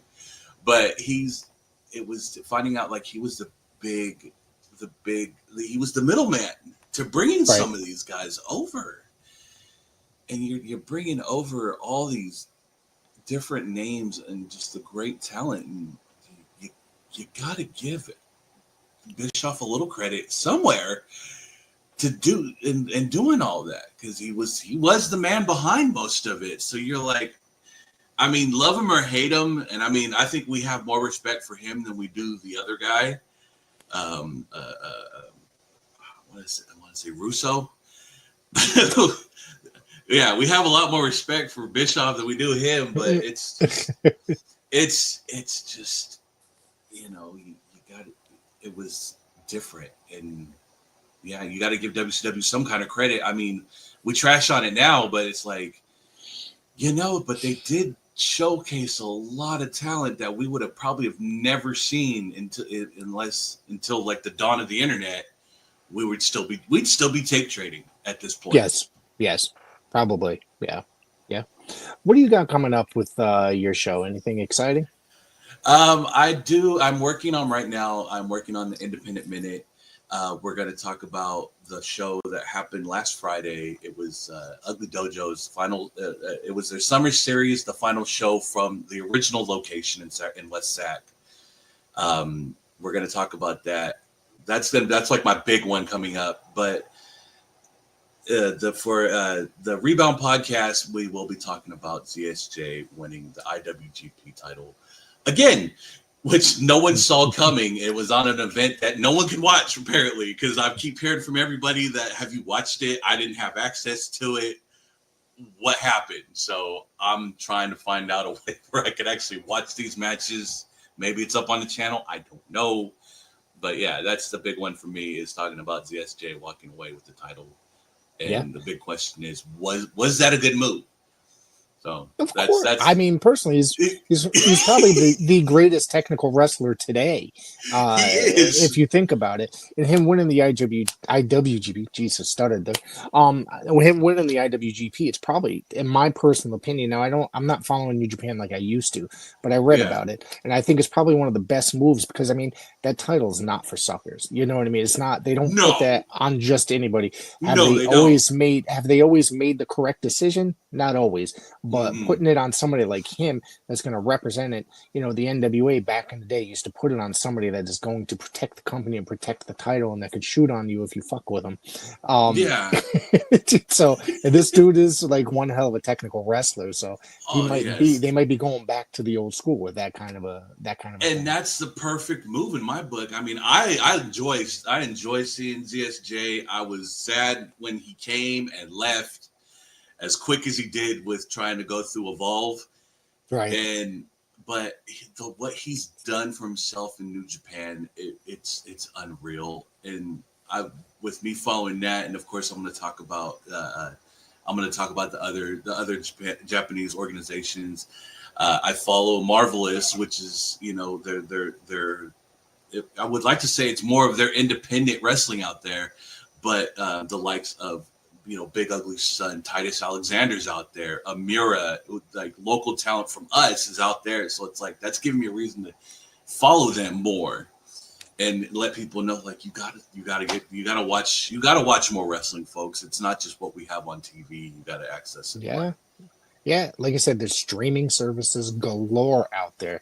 B: But it was finding out like he was he was the middleman to bringing some of these guys over. And you're bringing over all these different names and just the great talent. And you got to give Bischoff a little credit somewhere to do and doing all that, because he was the man behind most of it. So you're like, I mean, love him or hate him, and I mean, I think we have more respect for him than we do the other guy. I want to say Russo. Yeah, we have a lot more respect for Bischoff than we do him, but it's just you got it. It was different, and yeah, you got to give WCW some kind of credit. I mean, we trash on it now, but it's like, but they did showcase a lot of talent that we would have probably have never seen until like the dawn of the internet. We'd still be tape trading at this point.
A: Yes, probably. Yeah. What do you got coming up with your show? Anything exciting?
B: I do. I'm working on the Independent Minute. We're going to talk about the show that happened last Friday. It was Ugly Dojo's final. It was their summer series, the final show from the original location in West Sac. We're going to talk about that. That's like my big one coming up. But for the Rebound podcast, we will be talking about ZSJ winning the IWGP title again, which no one saw coming. It was on an event that no one can watch, apparently, because I keep hearing from everybody that, have you watched it? I didn't have access to it. what happened. So I'm trying to find out a way where I could actually watch these matches. Maybe it's up on the channel. I don't know. But yeah, that's the big one for me, is talking about ZSJ walking away with the title. And the big question is, was that a good move? So
A: of course, I mean, personally, he's probably the greatest technical wrestler today.
B: He is.
A: If you think about it, and him winning the IWGP, Jesus, stuttered there. Him winning the IWGP, it's probably, in my personal opinion. Now, I'm not following New Japan like I used to, but I read about it, and I think it's probably one of the best moves, because I mean, that title is not for suckers. You know what I mean? It's not. They don't put that on just anybody. Have they always made the correct decision? Not always. But putting it on somebody like him that's going to represent it, you know, the NWA back in the day used to put it on somebody that is going to protect the company and protect the title, and that could shoot on you if you fuck with them. So this dude is like one hell of a technical wrestler. So they might be going back to the old school with that kind of
B: and thing. That's the perfect move in my book. I mean, I enjoy seeing ZSJ. I was sad when he came and left as quick as he did with trying to go through Evolve.
A: Right.
B: But what he's done for himself in New Japan, it's unreal. And with me following that, and of course I'm going to talk about the other Japanese organizations. I follow Marvelous, which is, you know, they're I would like to say it's more of their independent wrestling out there, but the likes of, you know, Big Ugly Son, Titus Alexander's out there, Amira, like local talent from us is out there. So it's like, that's giving me a reason to follow them more and let people know, like, you gotta watch more wrestling, folks. It's not just what we have on TV. You gotta access it.
A: Yeah, like I said, there's streaming services galore out there.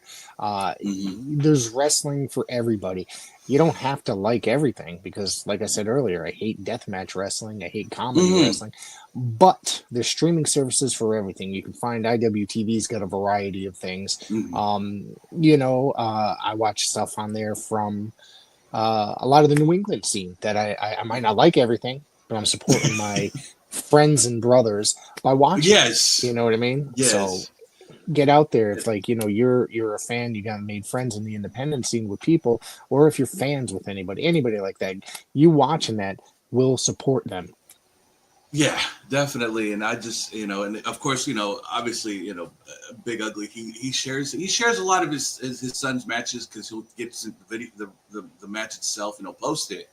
A: There's wrestling for everybody. You don't have to like everything, because, like I said earlier, I hate deathmatch wrestling. I hate comedy wrestling. But there's streaming services for everything. You can find IWTV's got a variety of things. You know, I watch stuff on there from a lot of the New England scene that I might not like everything, but I'm supporting my friends and brothers by watching. You know what I mean? So get out there. If, like, you know, you're a fan, you got made friends in the independent scene with people, or if you're fans with anybody like that, you watching that will support them.
B: Yeah, definitely. And I just, you know, and of course, you know, obviously, you know, Big Ugly, he shares a lot of his son's matches, because he'll get the video, the match itself, and he'll post it.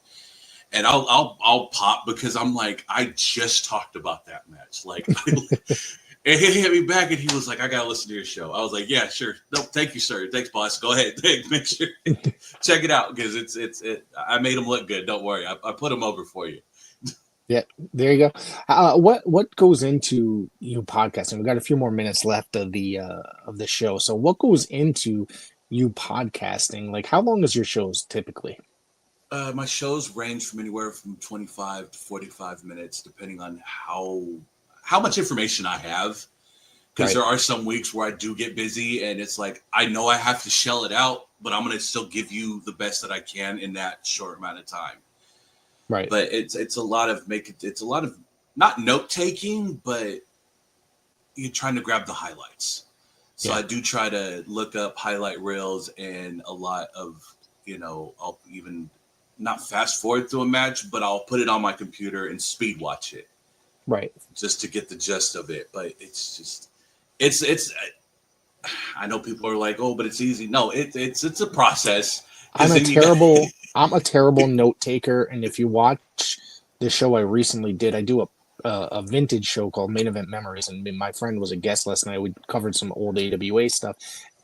B: And I'll pop, because I'm like, I just talked about that match. Like, and he hit me back, and he was like, I gotta listen to your show. I was like, yeah, sure. No, thank you, sir. Thanks, boss. Go ahead. Make sure check it out, because it's I made him look good. Don't worry. I put him over for you.
A: Yeah, there you go. What goes into you podcasting? We've got a few more minutes left of the show. So what goes into you podcasting? Like, how long is your shows typically?
B: My shows range from anywhere from 25 to 45 minutes, depending on how much information I have. Because there are some weeks where I do get busy, and it's like, I know I have to shell it out, but I'm going to still give you the best that I can in that short amount of time.
A: Right.
B: But it's a lot of not note taking, but you're trying to grab the highlights. So I do try to look up highlight reels, and a lot of, you know, I'll even not fast forward through a match, but I'll put it on my computer and speed watch it.
A: Right.
B: Just to get the gist of it. But it's just, it's I know people are like, oh, but it's easy. No, it's a process.
A: I'm a terrible note taker. And if you watch the show I recently did, I do a vintage show called Main Event Memories, and my friend was a guest last night. We covered some old AWA stuff.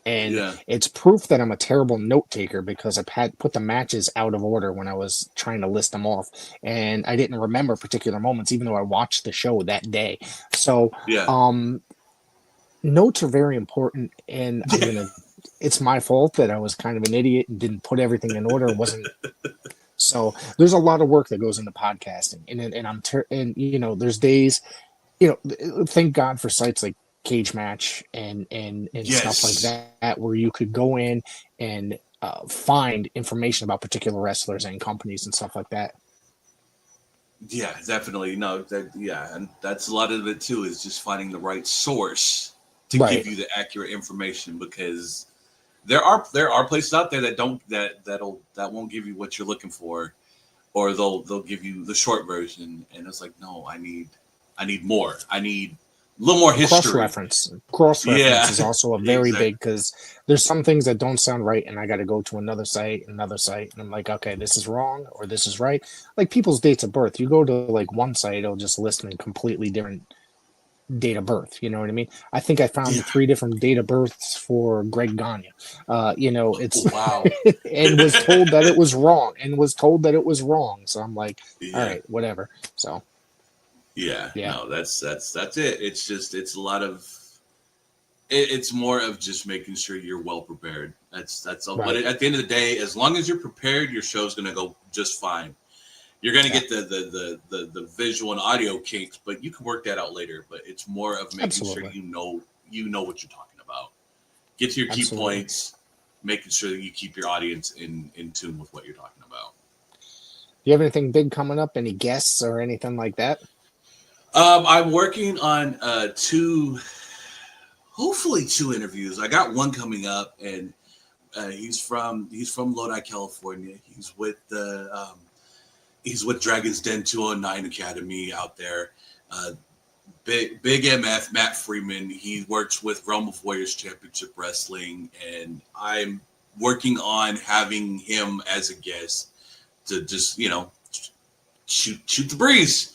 A: And it's proof that I'm a terrible note taker, because I put the matches out of order when I was trying to list them off, and I didn't remember particular moments, even though I watched the show that day. So, notes are very important, and it's my fault that I was kind of an idiot and didn't put everything in order. So there's a lot of work that goes into podcasting, and you know, there's days, you know, thank God for sites like Cage Match and stuff like that, where you could go in and find information about particular wrestlers and companies and stuff like that.
B: Yeah, definitely. No, yeah, and that's a lot of it too. Is just finding the right source to
A: Right.
B: give you the accurate information, because there are places out there that don't that won't give you what you're looking for, or they'll give you the short version, and it's like, no, I need more. I need a little more
A: cross
B: history.
A: reference cross reference
B: Yeah,
A: is also a very
B: exactly.
A: big, because there's some things that don't sound right and I got to go to another site, and I'm like, okay, this is wrong or this is right. Like people's dates of birth, you go to like one site, it'll just list a completely different date of birth, you know what I mean? I think I
B: Yeah.
A: found 3 different date of births for Greg Gagne. It's
B: Oh, wow.
A: and was told that it was wrong, so I'm like, all
B: Yeah.
A: right, whatever. So
B: Yeah.
A: yeah.
B: No, that's it. It's just it's a lot of it's more of just making sure you're well prepared. That's all. But
A: Right.
B: at the end of the day, as long as you're prepared, your show's gonna go just fine. You're gonna
A: Yeah,
B: get the visual and audio kinks, but you can work that out later. But it's more of making sure
A: absolutely.
B: you know what you're talking about. Get to your key
A: Absolutely.
B: points, making sure that you keep your audience in tune with what you're talking about.
A: Do you have anything big coming up? Any guests or anything like that?
B: I'm working on hopefully two interviews. I got one coming up, and he's from Lodi, California. He's with Dragon's Den 209 Academy out there. Uh, big MF Matt Freeman. He works with Realm of Warriors Championship Wrestling, and I'm working on having him as a guest to just shoot the breeze,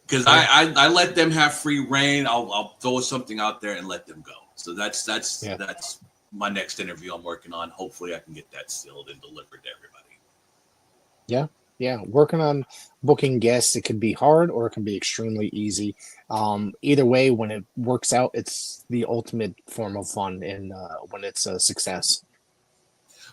B: because
A: Yeah.
B: I let them have free reign. I'll throw something out there and let them go. So
A: Yeah.
B: that's my next interview I'm working on. Hopefully I can get that sealed and delivered to everybody.
A: Yeah. Yeah. Working on booking guests, it can be hard or it can be extremely easy. Either way, when it works out, it's the ultimate form of fun, and when it's a success.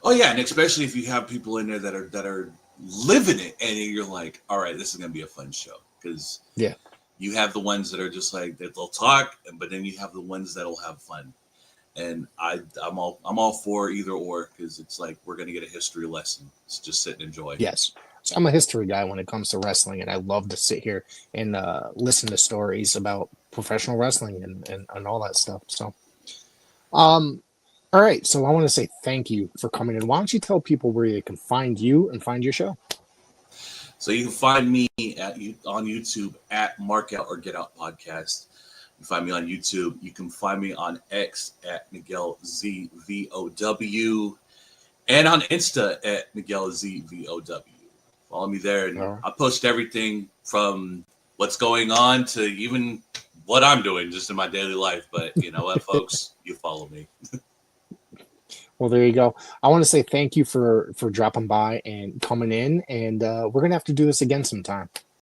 B: Oh yeah, and especially if you have people in there that are living it, and you're like, all right, this is gonna be a fun show, because
A: Yeah.
B: you have the ones that are just like that they'll talk, but then you have the ones that'll have fun. And I'm all for either or, because it's like we're gonna get a history lesson. It's just sit and enjoy.
A: Yes. So I'm a history guy when it comes to wrestling, and I love to sit here and listen to stories about professional wrestling and all that stuff. So, um, all right. So I want to say thank you for coming in. Why don't you tell people where they can find you and find your show?
B: So you can find me on YouTube at Mark Out or Get Out Podcast. You can find me on YouTube. You can find me on X at Miguel ZVOW, and on Insta at Miguel ZVOW. Follow me there,
A: All
B: and
A: right.
B: I post everything from what's going on to even what I'm doing just in my daily life. But you know what, folks, you follow me.
A: Well, there you go. I want to say thank you for dropping by and coming in, and we're gonna have to do this again sometime.